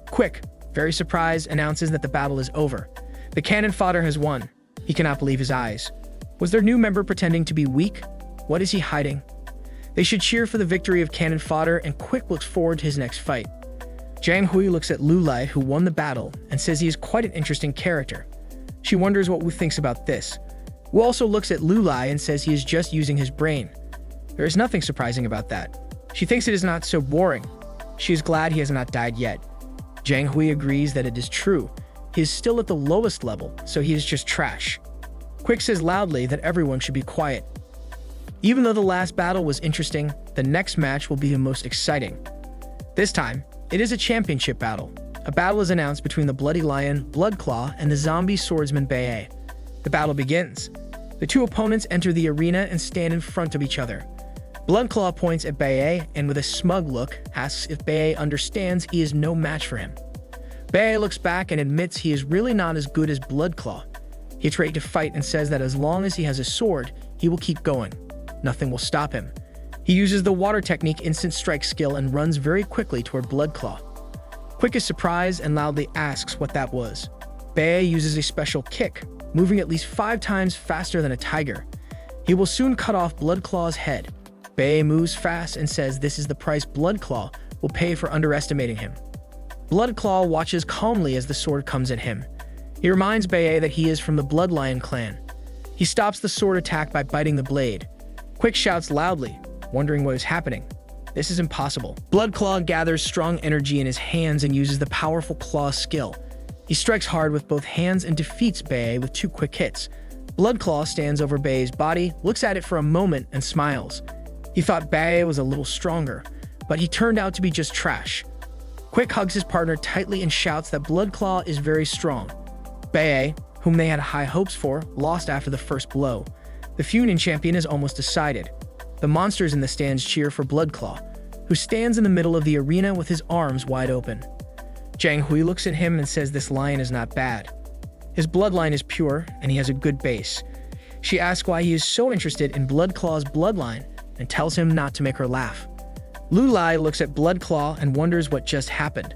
A: Quick, very surprised, announces that the battle is over. The cannon fodder has won. He cannot believe his eyes. Was their new member pretending to be weak? What is he hiding? They should cheer for the victory of cannon fodder, and Quick looks forward to his next fight. Jiang Hui looks at Lu Lei, who won the battle, and says he is quite an interesting character. She wonders what Wu thinks about this. Wu also looks at Lu Lei and says he is just using his brain. There is nothing surprising about that. She thinks it is not so boring. She is glad he has not died yet. Jiang Hui agrees that it is true. He is still at the lowest level, so he is just trash. Quick says loudly that everyone should be quiet. Even though the last battle was interesting, the next match will be the most exciting. This time, it is a championship battle. A battle is announced between the Bloody Lion, Bloodclaw, and the zombie swordsman Bei. The battle begins. The two opponents enter the arena and stand in front of each other. Bloodclaw points at Bei and with a smug look asks if Bei understands he is no match for him. Bei looks back and admits he is really not as good as Bloodclaw. He is ready to fight and says that as long as he has a sword, he will keep going. Nothing will stop him. He uses the water technique instant strike skill and runs very quickly toward Bloodclaw. Quick is surprised and loudly asks what that was. Bei uses a special kick, moving at least 5 times faster than a tiger. He will soon cut off Bloodclaw's head. Bei moves fast and says this is the price Bloodclaw will pay for underestimating him. Bloodclaw watches calmly as the sword comes at him. He reminds Bei that he is from the Blood Lion clan. He stops the sword attack by biting the blade. Quick shouts loudly, wondering what is happening. This is impossible. Bloodclaw gathers strong energy in his hands and uses the powerful claw skill. He strikes hard with both hands and defeats Bei with 2 quick hits. Bloodclaw stands over Bei's body, looks at it for a moment, and smiles. He thought Bei was a little stronger, but he turned out to be just trash. Quick hugs his partner tightly and shouts that Bloodclaw is very strong. Bei, whom they had high hopes for, lost after the first blow. The Funin champion is almost decided. The monsters in the stands cheer for Bloodclaw, who stands in the middle of the arena with his arms wide open. Jiang Hui looks at him and says this lion is not bad. His bloodline is pure, and he has a good base. She asks why he is so interested in Bloodclaw's bloodline and tells him not to make her laugh. Lu Lei looks at Bloodclaw and wonders what just happened.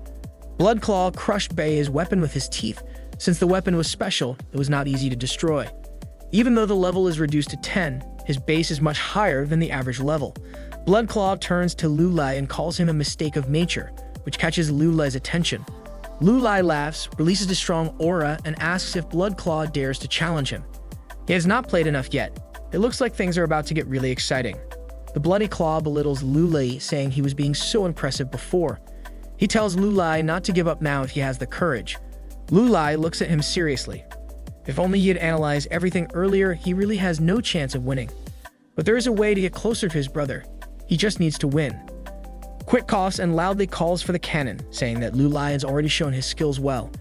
A: Bloodclaw crushed Bei's weapon with his teeth. Since the weapon was special, it was not easy to destroy. Even though the level is reduced to 10, his base is much higher than the average level. Bloodclaw turns to Lu Lei and calls him a mistake of nature, which catches Lu Lei's attention. Lu Lei laughs, releases a strong aura, and asks if Bloodclaw dares to challenge him. He has not played enough yet. It looks like things are about to get really exciting. The Bloody Claw belittles Lu Lei, saying he was being so impressive before. He tells Lu Lei not to give up now if he has the courage. Lu Lai looks at him seriously. If only he had analyzed everything earlier, he really has no chance of winning. But there is a way to get closer to his brother. He just needs to win. Quick coughs and loudly calls for the cannon, saying that Lu Lai has already shown his skills well.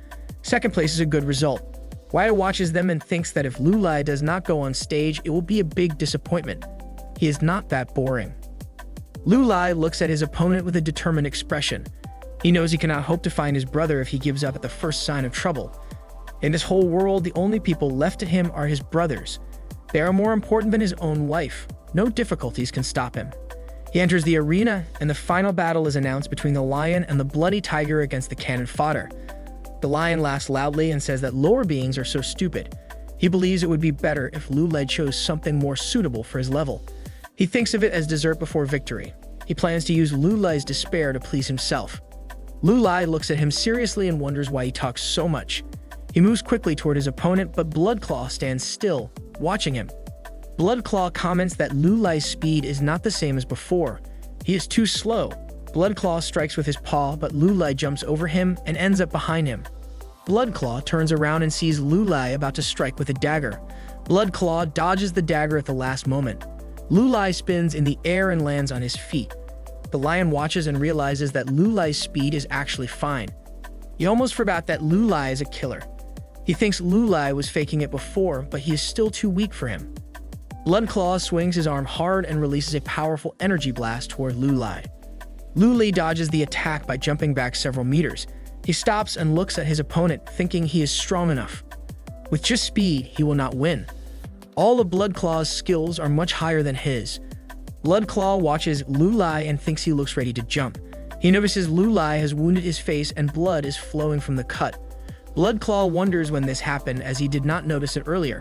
A: Second place is a good result. Wyatt watches them and thinks that if Lu Lai does not go on stage, it will be a big disappointment. He is not that boring. Lu Lai looks at his opponent with a determined expression. He knows he cannot hope to find his brother if he gives up at the first sign of trouble. In this whole world, the only people left to him are his brothers. They are more important than his own life. No difficulties can stop him. He enters the arena, and the final battle is announced between the lion and the bloody tiger against the cannon fodder. The lion laughs loudly and says that lower beings are so stupid. He believes it would be better if Lu Lai chose something more suitable for his level. He thinks of it as dessert before victory. He plans to use Lu Lai's despair to please himself. Lu Lai looks at him seriously and wonders why he talks so much. He moves quickly toward his opponent, but Bloodclaw stands still, watching him. Bloodclaw comments that Lu Lai's speed is not the same as before. He is too slow. Bloodclaw strikes with his paw, but Lu Lai jumps over him and ends up behind him. Bloodclaw turns around and sees Lu Lai about to strike with a dagger. Bloodclaw dodges the dagger at the last moment. Lu Lai spins in the air and lands on his feet. The lion watches and realizes that Lu Lai's speed is actually fine. He almost forgot that Lu Lai is a killer. He thinks Lu Lai was faking it before, but he is still too weak for him. Bloodclaw swings his arm hard and releases a powerful energy blast toward Lu Lai. Lu Lai dodges the attack by jumping back several meters. He stops and looks at his opponent, thinking he is strong enough. With just speed, he will not win. All of Bloodclaw's skills are much higher than his. Bloodclaw watches Lu Lai and thinks he looks ready to jump. He notices Lu Lai has wounded his face and blood is flowing from the cut. Bloodclaw wonders when this happened, as he did not notice it earlier.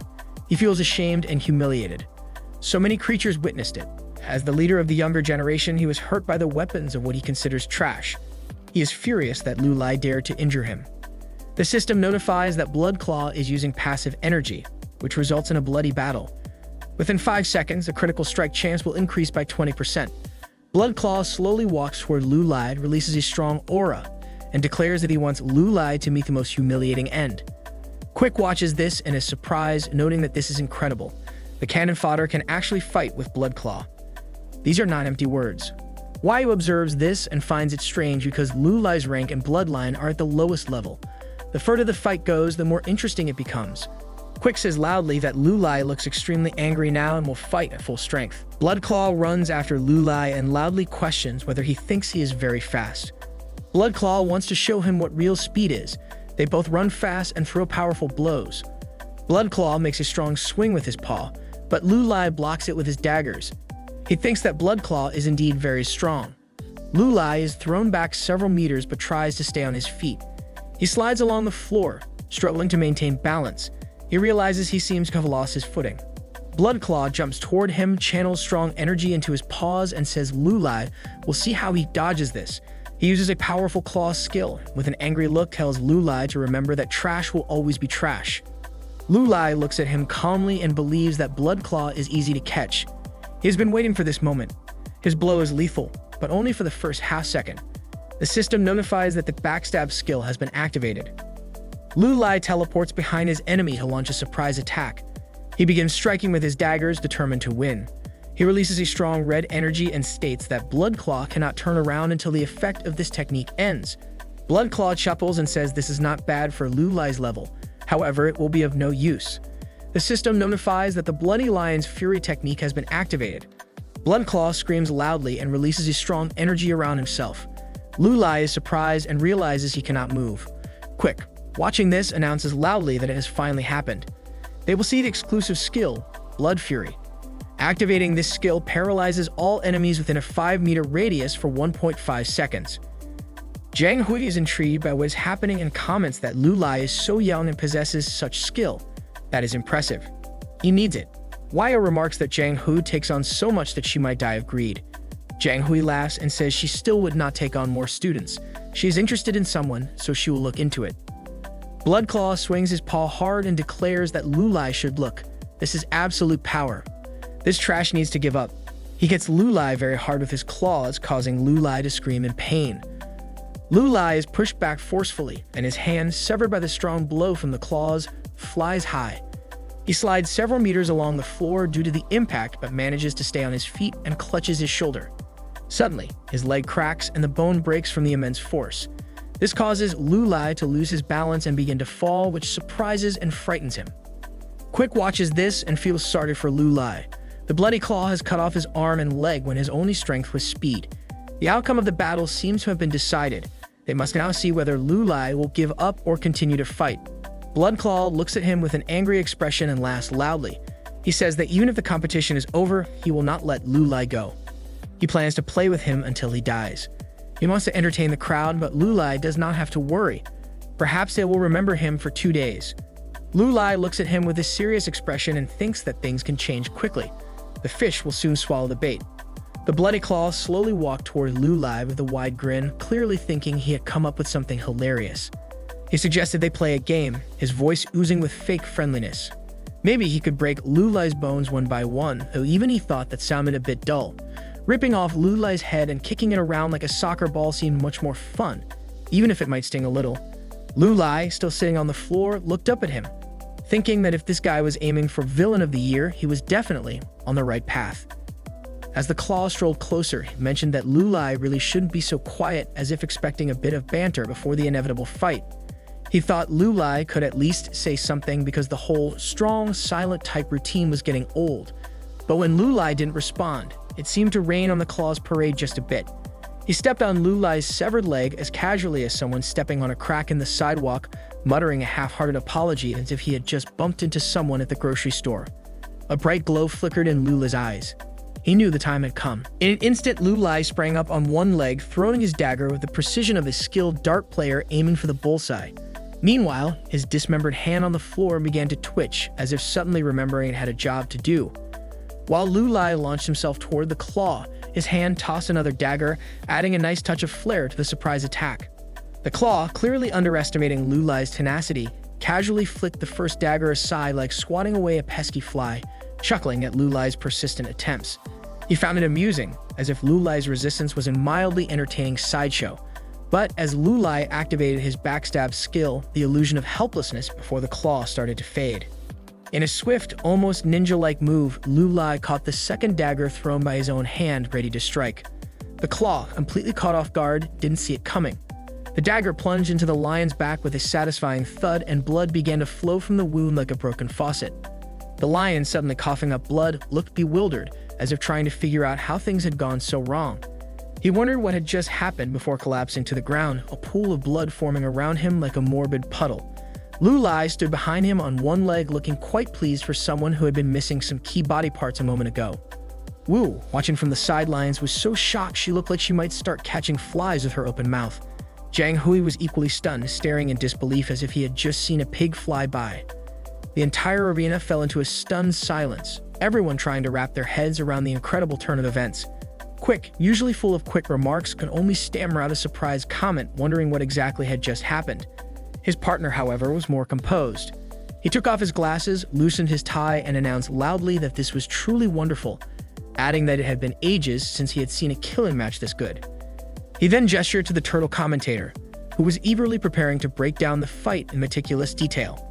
A: He feels ashamed and humiliated. So many creatures witnessed it. As the leader of the younger generation, he was hurt by the weapons of what he considers trash. He is furious that Lu Lai dared to injure him. The system notifies that Bloodclaw is using passive energy, which results in a bloody battle. Within 5 seconds, the critical strike chance will increase by 20%. Bloodclaw slowly walks toward Lu Lai, releases a strong aura, and declares that he wants Lu Lai to meet the most humiliating end. Quick watches this and is surprised, noting that this is incredible. The cannon fodder can actually fight with Bloodclaw. These are not empty words. Wyatt observes this and finds it strange because Lu Lai's rank and bloodline are at the lowest level. The further the fight goes, the more interesting it becomes. Quick says loudly that Lu Lai looks extremely angry now and will fight at full strength. Bloodclaw runs after Lu Lai and loudly questions whether he thinks he is very fast. Bloodclaw wants to show him what real speed is. They both run fast and throw powerful blows. Bloodclaw makes a strong swing with his paw, but Lu Lai blocks it with his daggers. He thinks that Bloodclaw is indeed very strong. Lu Lai is thrown back several meters but tries to stay on his feet. He slides along the floor, struggling to maintain balance. He realizes he seems to have lost his footing. Bloodclaw jumps toward him, channels strong energy into his paws, and says Lu Lai will see how he dodges this. He uses a powerful claw skill. With an angry look, tells Lu Lai to remember that trash will always be trash. Lu Lai looks at him calmly and believes that Bloodclaw is easy to catch. He has been waiting for this moment. His blow is lethal, but only for the first half second. The system notifies that the backstab skill has been activated. Lu Lai teleports behind his enemy to launch a surprise attack. He begins striking with his daggers, determined to win. He releases a strong red energy and states that Bloodclaw cannot turn around until the effect of this technique ends. Bloodclaw chuckles and says this is not bad for Lu Lai's level. However, it will be of no use. The system notifies that the Bloody Lion's Fury technique has been activated. Bloodclaw screams loudly and releases a strong energy around himself. Lu Lai is surprised and realizes he cannot move. Quick, watching this, announces loudly that it has finally happened. They will see the exclusive skill, Blood Fury. Activating this skill paralyzes all enemies within a 5-meter radius for 1.5 seconds. Zhang Hui is intrigued by what is happening and comments that Lu Lai is so young and possesses such skill. That is impressive. He needs it. Waya remarks that Zhang Hui takes on so much that she might die of greed. Zhang Hui laughs and says she still would not take on more students. She is interested in someone, so she will look into it. Bloodclaw swings his paw hard and declares that Lu Lai should look. This is absolute power. This trash needs to give up. He hits Lu Lai very hard with his claws, causing Lu Lai to scream in pain. Lu Lai is pushed back forcefully, and his hand, severed by the strong blow from the claws, flies high. He slides several meters along the floor due to the impact, but manages to stay on his feet and clutches his shoulder. Suddenly, his leg cracks and the bone breaks from the immense force. This causes Lu Lai to lose his balance and begin to fall, which surprises and frightens him. Quick watches this and feels sorry for Lu Lai. The bloody claw has cut off his arm and leg when his only strength was speed. The outcome of the battle seems to have been decided. They must now see whether Lu Lai will give up or continue to fight. Bloodclaw looks at him with an angry expression and laughs loudly. He says that even if the competition is over, he will not let Lu Lai go. He plans to play with him until he dies. He wants to entertain the crowd, but Lu Lai does not have to worry. Perhaps they will remember him for 2 days. Lu Lai looks at him with a serious expression and thinks that things can change quickly. The fish will soon swallow the bait. The bloody claw slowly walked toward Lu Lai with a wide grin, clearly thinking he had come up with something hilarious. He suggested they play a game, his voice oozing with fake friendliness. Maybe he could break Lu Lai's bones one by one, though even he thought that sounded a bit dull. Ripping off Lu Lai's head and kicking it around like a soccer ball seemed much more fun, even if it might sting a little. Lu Lai, still sitting on the floor, looked up at him, thinking that if this guy was aiming for Villain of the Year, he was definitely on the right path. As the claw strolled closer, he mentioned that Lu Lai really shouldn't be so quiet, as if expecting a bit of banter before the inevitable fight. He thought Lu Lai could at least say something because the whole strong, silent type routine was getting old. But when Lu Lai didn't respond, it seemed to rain on the claw's parade just a bit. He stepped on Lu Lai's severed leg as casually as someone stepping on a crack in the sidewalk, muttering a half-hearted apology as if he had just bumped into someone at the grocery store. A bright glow flickered in Lu Lai's eyes. He knew the time had come. In an instant, Lu Lai sprang up on one leg, throwing his dagger with the precision of a skilled dart player aiming for the bullseye. Meanwhile, his dismembered hand on the floor began to twitch, as if suddenly remembering it had a job to do. While Lu Lai launched himself toward the claw, his hand tossed another dagger, adding a nice touch of flair to the surprise attack. The claw, clearly underestimating Lu Lai's tenacity, casually flicked the first dagger aside like swatting away a pesky fly, chuckling at Lu Lai's persistent attempts. He found it amusing, as if Lu Lai's resistance was a mildly entertaining sideshow. But as Lu Lai activated his backstab skill, the illusion of helplessness before the claw started to fade. In a swift, almost ninja-like move, Lu Lai caught the second dagger thrown by his own hand, ready to strike. The claw, completely caught off guard, didn't see it coming. The dagger plunged into the lion's back with a satisfying thud, and blood began to flow from the wound like a broken faucet. The lion, suddenly coughing up blood, looked bewildered, as if trying to figure out how things had gone so wrong. He wondered what had just happened before collapsing to the ground, a pool of blood forming around him like a morbid puddle. Lu Lai stood behind him on one leg, looking quite pleased for someone who had been missing some key body parts a moment ago. Wu, watching from the sidelines, was so shocked she looked like she might start catching flies with her open mouth. Zhang Hui was equally stunned, staring in disbelief as if he had just seen a pig fly by. The entire arena fell into a stunned silence, everyone trying to wrap their heads around the incredible turn of events. Quick, usually full of quick remarks, could only stammer out a surprised comment, wondering what exactly had just happened. His partner, however, was more composed. He took off his glasses, loosened his tie, and announced loudly that this was truly wonderful, adding that it had been ages since he had seen a killing match this good. He then gestured to the turtle commentator, who was eagerly preparing to break down the fight in meticulous detail.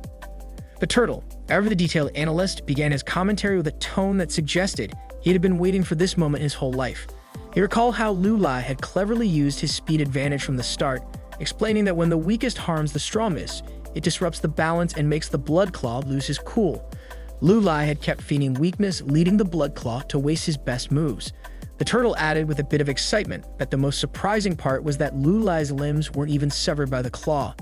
A: The turtle, ever the detailed analyst, began his commentary with a tone that suggested he had been waiting for this moment his whole life. He recalled how Lu Lai had cleverly used his speed advantage from the start, explaining that when the weakest harms the strongest, it disrupts the balance and makes the blood claw lose his cool. Lu Lai had kept feigning weakness, leading the blood claw to waste his best moves. The turtle added with a bit of excitement that the most surprising part was that Lu Lai's limbs weren't even severed by the claw.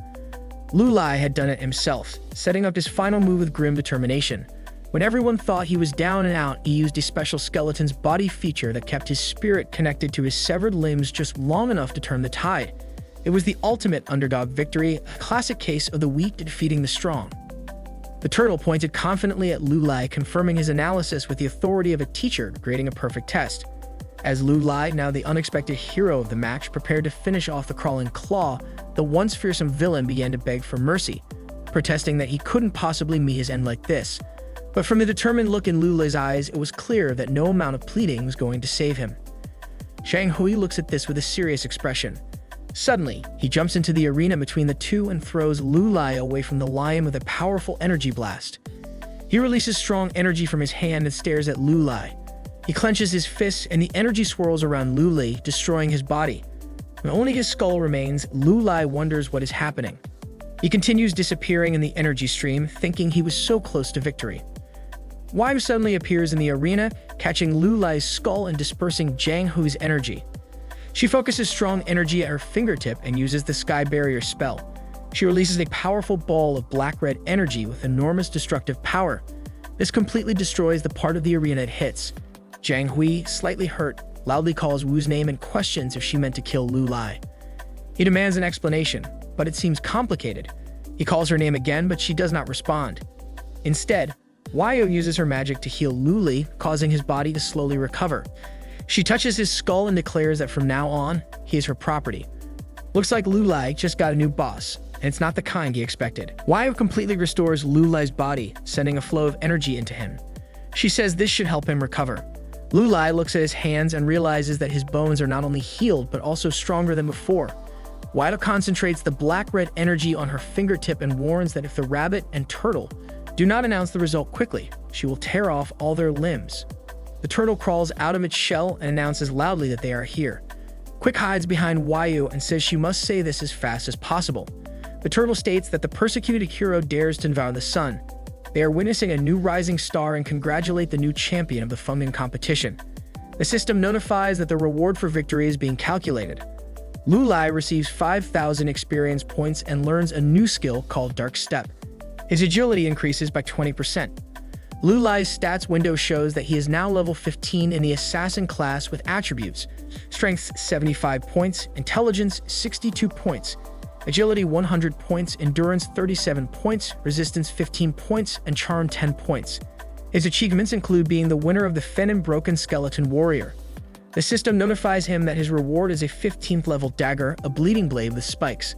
A: Lu Lai had done it himself, setting up his final move with grim determination. When everyone thought he was down and out, he used a special skeleton's body feature that kept his spirit connected to his severed limbs just long enough to turn the tide. It was the ultimate underdog victory, a classic case of the weak defeating the strong. The turtle pointed confidently at Lu Lai, confirming his analysis with the authority of a teacher grading a perfect test. As Lu Lai, now the unexpected hero of the match, prepared to finish off the crawling claw, the once fearsome villain began to beg for mercy, protesting that he couldn't possibly meet his end like this. But from the determined look in Lu Lai's eyes, it was clear that no amount of pleading was going to save him. Zhang Hui looks at this with a serious expression. Suddenly, he jumps into the arena between the two and throws Lulai away from the lion with a powerful energy blast. He releases strong energy from his hand and stares at Lulai. He clenches his fists and the energy swirls around Lulai, destroying his body. When only his skull remains, Lulai wonders what is happening. He continues disappearing in the energy stream, thinking he was so close to victory. Wai suddenly appears in the arena, catching Lulai's skull and dispersing Jiang Hui's energy. She focuses strong energy at her fingertip and uses the Sky Barrier spell. She releases a powerful ball of black-red energy with enormous destructive power. This completely destroys the part of the arena it hits. Jiang Hui, slightly hurt, loudly calls Wu's name and questions if she meant to kill Lulai. He demands an explanation, but it seems complicated. He calls her name again, but she does not respond. Instead, Waio uses her magic to heal Lulai, causing his body to slowly recover. She touches his skull and declares that from now on, he is her property. Looks like Lulai just got a new boss, and it's not the kind he expected. Waio completely restores Lulai's body, sending a flow of energy into him. She says this should help him recover. Lulai looks at his hands and realizes that his bones are not only healed, but also stronger than before. Waio concentrates the black-red energy on her fingertip and warns that if the rabbit and turtle do not announce the result quickly, she will tear off all their limbs. The turtle crawls out of its shell and announces loudly that they are here. Quick hides behind Waio and says she must say this as fast as possible. The turtle states that the persecuted hero dares to devour the sun. They are witnessing a new rising star and congratulate the new champion of the Fengdian competition. The system notifies that the reward for victory is being calculated. Lulai receives 5,000 experience points and learns a new skill called Dark Step. His agility increases by 20%. Lulai's stats window shows that he is now level 15 in the Assassin class with attributes: Strength 75 points, Intelligence 62 points, Agility 100 points, Endurance 37 points, Resistance 15 points, and Charm 10 points. His achievements include being the winner of the Fen Broken Skeleton Warrior. The system notifies him that his reward is a 15th level dagger, a bleeding blade with spikes.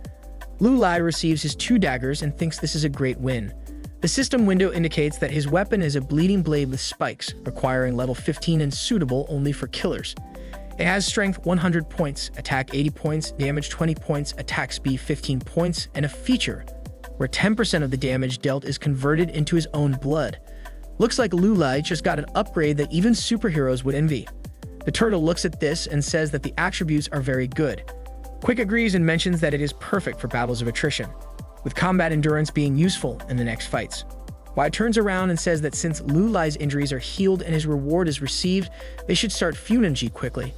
A: Lulai receives his 2 daggers and thinks this is a great win. The system window indicates that his weapon is a bleeding blade with spikes, requiring level 15 and suitable only for killers. It has strength 100 points, attack 80 points, damage 20 points, attack speed 15 points, and a feature where 10% of the damage dealt is converted into his own blood. Looks like Lulai just got an upgrade that even superheroes would envy. The turtle looks at this and says that the attributes are very good. Quick agrees and mentions that it is perfect for battles of attrition, with combat endurance being useful in the next fights. Wai turns around and says that since Lulai's injuries are healed and his reward is received, they should start Funenji quickly.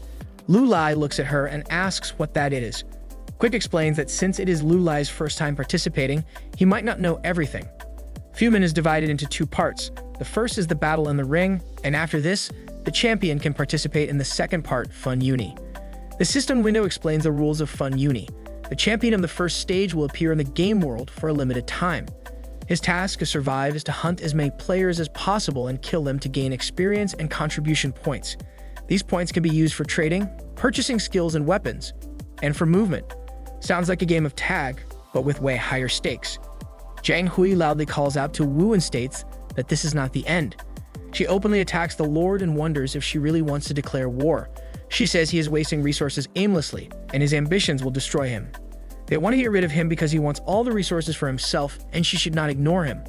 A: Lulai looks at her and asks what that is. Quick explains that since it is Lulai's first time participating, he might not know everything. Fumen is divided into 2 parts. The first is the battle in the ring, and after this, the champion can participate in the second part, Fun Uni. The system window explains the rules of Fun Uni. The champion of the first stage will appear in the game world for a limited time. His task to survive is to hunt as many players as possible and kill them to gain experience and contribution points. These points can be used for trading, purchasing skills and weapons, and for movement. Sounds like a game of tag, but with way higher stakes. Jiang Hui loudly calls out to Wu and states that this is not the end. She openly attacks the Lord and wonders if she really wants to declare war. She says he is wasting resources aimlessly, and his ambitions will destroy him. They want to get rid of him because he wants all the resources for himself, and she should not ignore him.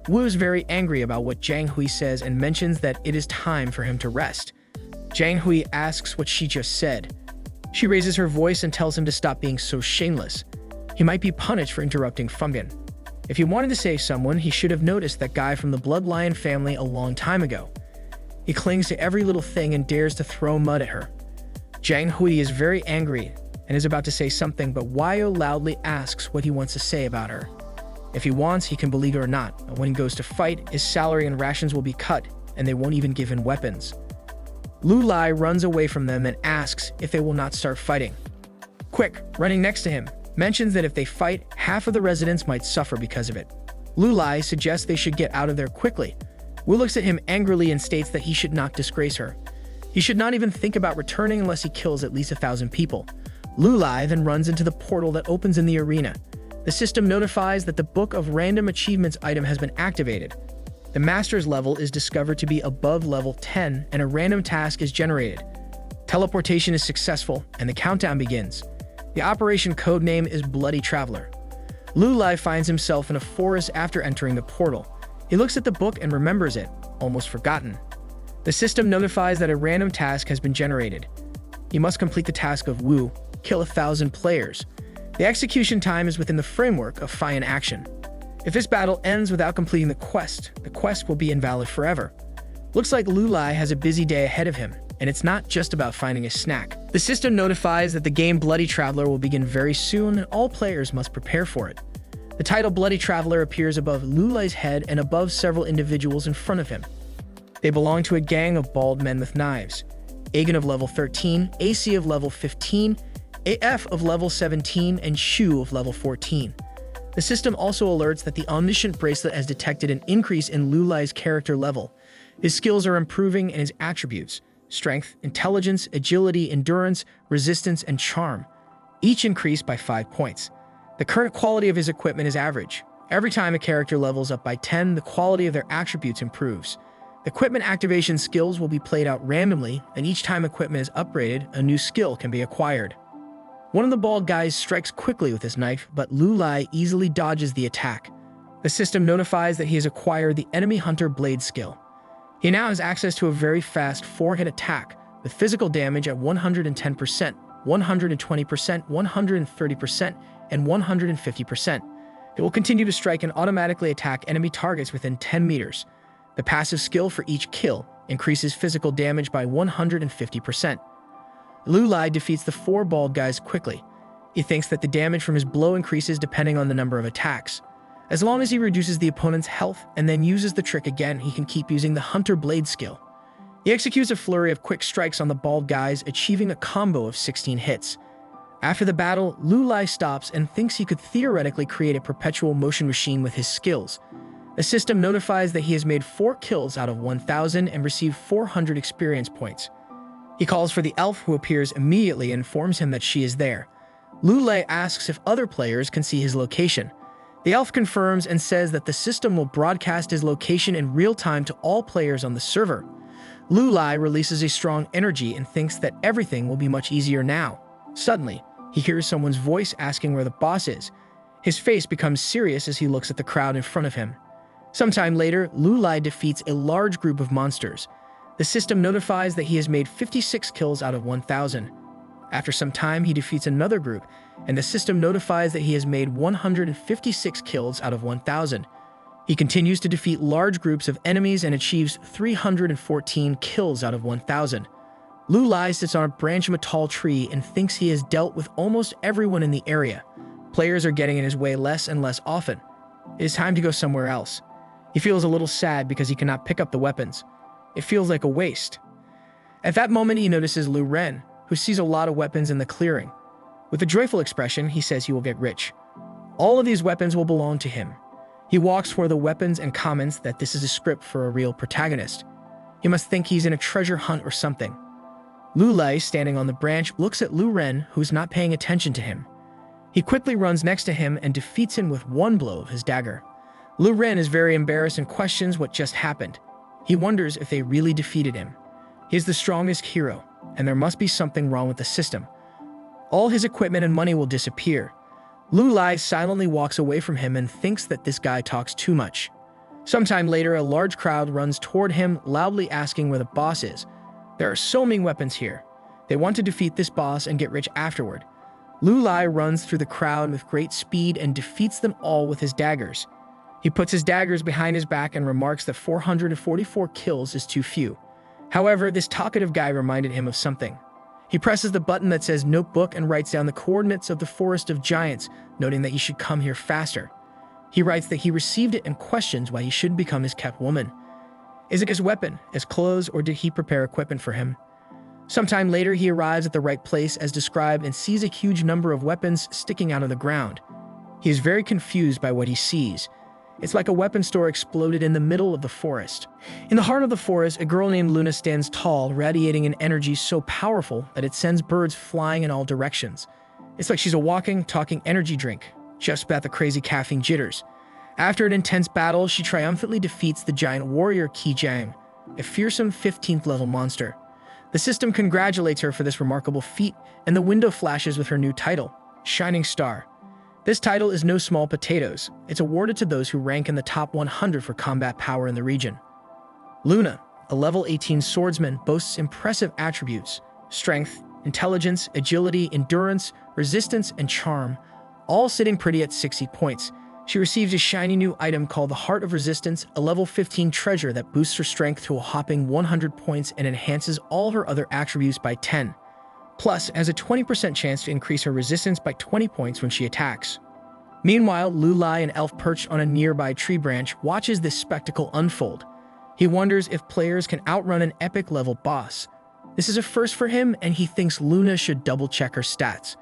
A: Wu is very angry about what Jiang Hui says and mentions that it is time for him to rest. Jiang Hui asks what she just said. She raises her voice and tells him to stop being so shameless. He might be punished for interrupting Fengdian. If he wanted to save someone, he should have noticed that guy from the Blood Lion family a long time ago. He clings to every little thing and dares to throw mud at her. Jiang Hui is very angry and is about to say something, but Waio loudly asks what he wants to say about her. If he wants, he can beleaguer or not, but when he goes to fight, his salary and rations will be cut, and they won't even give him weapons. Lulai runs away from them and asks if they will not start fighting. Quick, running next to him, mentions that if they fight, half of the residents might suffer because of it. Lulai suggests they should get out of there quickly. Wu looks at him angrily and states that he should not disgrace her. He should not even think about returning unless he kills at least 1,000 people. Lulai then runs into the portal that opens in the arena. The system notifies that the Book of Random Achievements item has been activated. The Master's level is discovered to be above level 10, and a random task is generated. Teleportation is successful, and the countdown begins. The operation codename is Bloody Traveler. Lu Lai finds himself in a forest after entering the portal. He looks at the book and remembers it, almost forgotten. The system notifies that a random task has been generated. You must complete the task of Wu, kill 1,000 players. The execution time is within the framework of Fian action. If this battle ends without completing the quest will be invalid forever. Looks like Lu Lai has a busy day ahead of him, and it's not just about finding a snack. The system notifies that the game Bloody Traveler will begin very soon, and all players must prepare for it. The title Bloody Traveler appears above Lu Lai's head and above several individuals in front of him. They belong to a gang of bald men with knives. Agen of level 13, AC of level 15, AF of level 17, and Shu of level 14. The system also alerts that the Omniscient Bracelet has detected an increase in Lu Lai's character level. His skills are improving and his attributes, strength, intelligence, agility, endurance, resistance, and charm, each increased by 5 points. The current quality of his equipment is average. Every time a character levels up by 10, the quality of their attributes improves. Equipment activation skills will be played out randomly, and each time equipment is upgraded, a new skill can be acquired. One of the bald guys strikes quickly with his knife, but Lu Lai easily dodges the attack. The system notifies that he has acquired the Enemy Hunter Blade skill. He now has access to a very fast 4-hit attack, with physical damage at 110%, 120%, 130%, and 150%. It will continue to strike and automatically attack enemy targets within 10 meters. The passive skill for each kill increases physical damage by 150%. Lu Lai defeats the 4 bald guys quickly. He thinks that the damage from his blow increases depending on the number of attacks. As long as he reduces the opponent's health and then uses the trick again, he can keep using the Hunter Blade skill. He executes a flurry of quick strikes on the bald guys, achieving a combo of 16 hits. After the battle, Lu Lai stops and thinks he could theoretically create a perpetual motion machine with his skills. The system notifies that he has made 4 kills out of 1,000 and received 400 experience points. He calls for the elf, who appears immediately and informs him that she is there. Lu Lai asks if other players can see his location. The elf confirms and says that the system will broadcast his location in real time to all players on the server. Lu Lai releases a strong energy and thinks that everything will be much easier now. Suddenly, he hears someone's voice asking where the boss is. His face becomes serious as he looks at the crowd in front of him. Sometime later, Lu Lai defeats a large group of monsters. The system notifies that he has made 56 kills out of 1,000. After some time, he defeats another group, and the system notifies that he has made 156 kills out of 1,000. He continues to defeat large groups of enemies and achieves 314 kills out of 1,000. Lu Lai sits on a branch of a tall tree and thinks he has dealt with almost everyone in the area. Players are getting in his way less and less often. It is time to go somewhere else. He feels a little sad because he cannot pick up the weapons. It feels like a waste. At that moment, he notices Lu Ren, who sees a lot of weapons in the clearing. With a joyful expression, he says he will get rich. All of these weapons will belong to him. He walks toward the weapons and comments that this is a script for a real protagonist. He must think he's in a treasure hunt or something. Lu Lai, standing on the branch, looks at Lu Ren, who's not paying attention to him. He quickly runs next to him and defeats him with one blow of his dagger. Lu Ren is very embarrassed and questions what just happened. He wonders if they really defeated him. He is the strongest hero, and there must be something wrong with the system. All his equipment and money will disappear. Lu Lai silently walks away from him and thinks that this guy talks too much. Sometime later, a large crowd runs toward him, loudly asking where the boss is. There are so many weapons here. They want to defeat this boss and get rich afterward. Lu Lai runs through the crowd with great speed and defeats them all with his daggers. He puts his daggers behind his back and remarks that 444 kills is too few. However, this talkative guy reminded him of something. He presses the button that says Notebook and writes down the coordinates of the Forest of Giants, noting that he should come here faster. He writes that he received it and questions why he shouldn't become his kept woman. Is it his weapon, his clothes, or did he prepare equipment for him? Sometime later, he arrives at the right place as described and sees a huge number of weapons sticking out of the ground. He is very confused by what he sees. It's like a weapon store exploded in the middle of the forest. In the heart of the forest, a girl named Luna stands tall, radiating an energy so powerful that it sends birds flying in all directions. It's like she's a walking, talking energy drink, just about the crazy caffeine jitters. After an intense battle, she triumphantly defeats the giant warrior Qi Jiang, a fearsome 15th level monster. The system congratulates her for this remarkable feat, and the window flashes with her new title, Shining Star. This title is no small potatoes. It's awarded to those who rank in the top 100 for combat power in the region. Luna, a level 18 swordsman, boasts impressive attributes: strength, intelligence, agility, endurance, resistance, and charm, all sitting pretty at 60 points. She receives a shiny new item called the Heart of Resistance, a level 15 treasure that boosts her strength to a hopping 100 points and enhances all her other attributes by 10. Plus, has a 20% chance to increase her resistance by 20 points when she attacks. Meanwhile, Lulai, an elf perched on a nearby tree branch, watches this spectacle unfold. He wonders if players can outrun an epic-level boss. This is a first for him, and he thinks Luna should double-check her stats.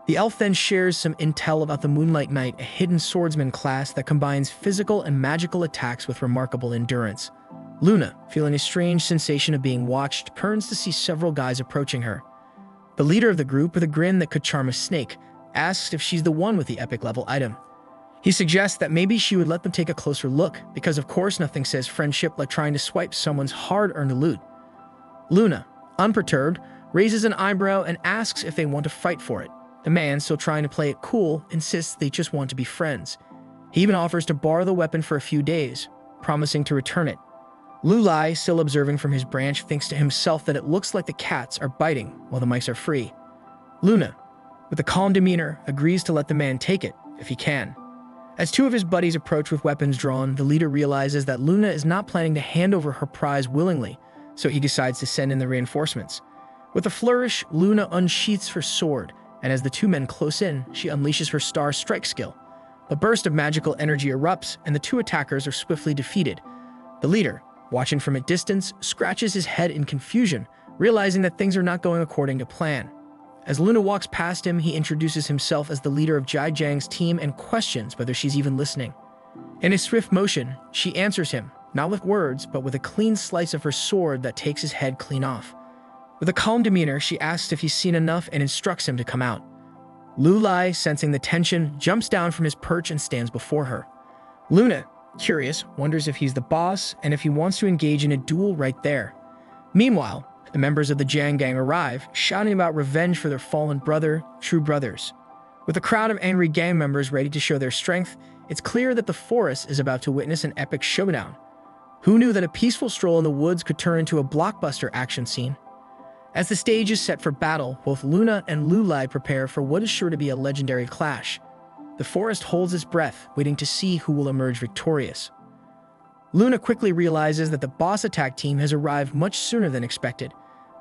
A: The elf then shares some intel about the Moonlight Knight, a hidden swordsman class that combines physical and magical attacks with remarkable endurance. Luna, feeling a strange sensation of being watched, turns to see several guys approaching her. The leader of the group, with a grin that could charm a snake, asks if she's the one with the epic-level item. He suggests that maybe she would let them take a closer look, because of course nothing says friendship like trying to swipe someone's hard-earned loot. Luna, unperturbed, raises an eyebrow and asks if they want to fight for it. The man, still trying to play it cool, insists they just want to be friends. He even offers to borrow the weapon for a few days, promising to return it. Lulai, still observing from his branch, thinks to himself that it looks like the cats are biting while the mice are free. Luna, with a calm demeanor, agrees to let the man take it, if he can. As two of his buddies approach with weapons drawn, the leader realizes that Luna is not planning to hand over her prize willingly, so he decides to send in the reinforcements. With a flourish, Luna unsheaths her sword, and as the two men close in, she unleashes her star strike skill. A burst of magical energy erupts, and the two attackers are swiftly defeated. The leader, watching from a distance, scratches his head in confusion, realizing that things are not going according to plan. As Luna walks past him, he introduces himself as the leader of Jai Jiang's team and questions whether she's even listening. In a swift motion, she answers him, not with words, but with a clean slice of her sword that takes his head clean off. With a calm demeanor, she asks if he's seen enough and instructs him to come out. Lulai, sensing the tension, jumps down from his perch and stands before her. Luna, curious, wonders if he's the boss and if he wants to engage in a duel right there. Meanwhile, the members of the Jiang gang arrive, shouting about revenge for their fallen brother, true brothers. With a crowd of angry gang members ready to show their strength, it's clear that the forest is about to witness an epic showdown. Who knew that a peaceful stroll in the woods could turn into a blockbuster action scene? As the stage is set for battle, both Luna and Lulai prepare for what is sure to be a legendary clash. The forest holds its breath, waiting to see who will emerge victorious. Luna quickly realizes that the boss attack team has arrived much sooner than expected.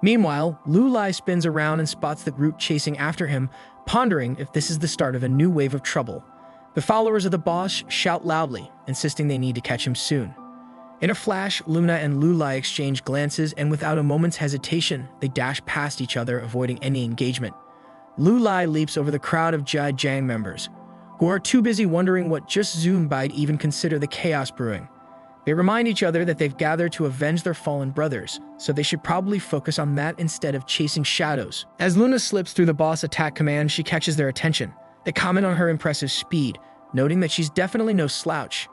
A: Meanwhile, Lulai spins around and spots the group chasing after him, pondering if this is the start of a new wave of trouble. The followers of the boss shout loudly, insisting they need to catch him soon. In a flash, Luna and Lulai exchange glances, and without a moment's hesitation, they dash past each other, avoiding any engagement. Lulai leaps over the crowd of Jai Jiang members, who are too busy wondering what just zoomed by to even consider the chaos brewing. They remind each other that they've gathered to avenge their fallen brothers, so they should probably focus on that instead of chasing shadows. As Luna slips through the boss attack command, she catches their attention. They comment on her impressive speed, noting that she's definitely no slouch.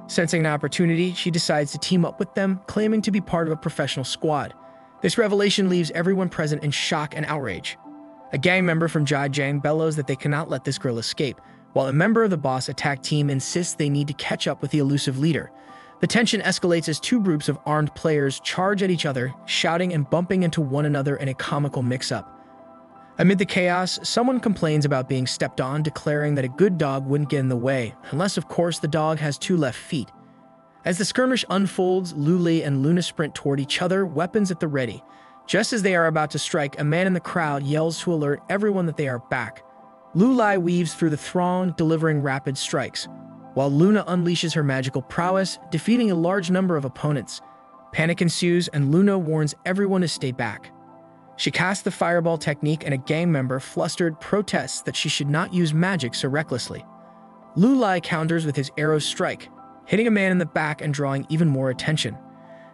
A: Sensing an opportunity, she decides to team up with them, claiming to be part of a professional squad. This revelation leaves everyone present in shock and outrage. A gang member from Jai Jiang bellows that they cannot let this girl escape, while a member of the boss attack team insists they need to catch up with the elusive leader. The tension escalates as two groups of armed players charge at each other, shouting and bumping into one another in a comical mix-up. Amid the chaos, someone complains about being stepped on, declaring that a good dog wouldn't get in the way, unless of course the dog has two left feet. As the skirmish unfolds, Lulai and Luna sprint toward each other, weapons at the ready. Just as they are about to strike, a man in the crowd yells to alert everyone that they are back. Lulai weaves through the throng, delivering rapid strikes, while Luna unleashes her magical prowess, defeating a large number of opponents. Panic ensues, and Luna warns everyone to stay back. She casts the fireball technique, and a gang member, flustered, protests that she should not use magic so recklessly. Lulai counters with his arrow strike, hitting a man in the back and drawing even more attention.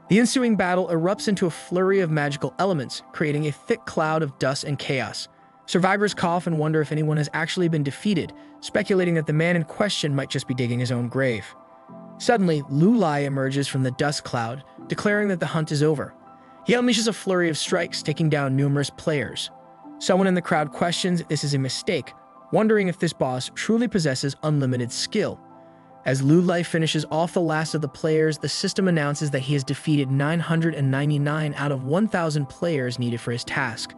A: The ensuing battle erupts into a flurry of magical elements, creating a thick cloud of dust and chaos. Survivors cough and wonder if anyone has actually been defeated, speculating that the man in question might just be digging his own grave. Suddenly, Lulai emerges from the dust cloud, declaring that the hunt is over. He unleashes a flurry of strikes, taking down numerous players. Someone in the crowd questions if this is a mistake, wondering if this boss truly possesses unlimited skill. As Lulai finishes off the last of the players, the system announces that he has defeated 999 out of 1,000 players needed for his task.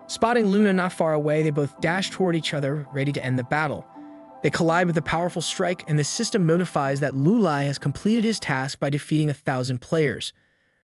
A: Spotting Luna not far away, they both dash toward each other, ready to end the battle. They collide with a powerful strike, and the system notifies that Lulai has completed his task by defeating 1,000 players.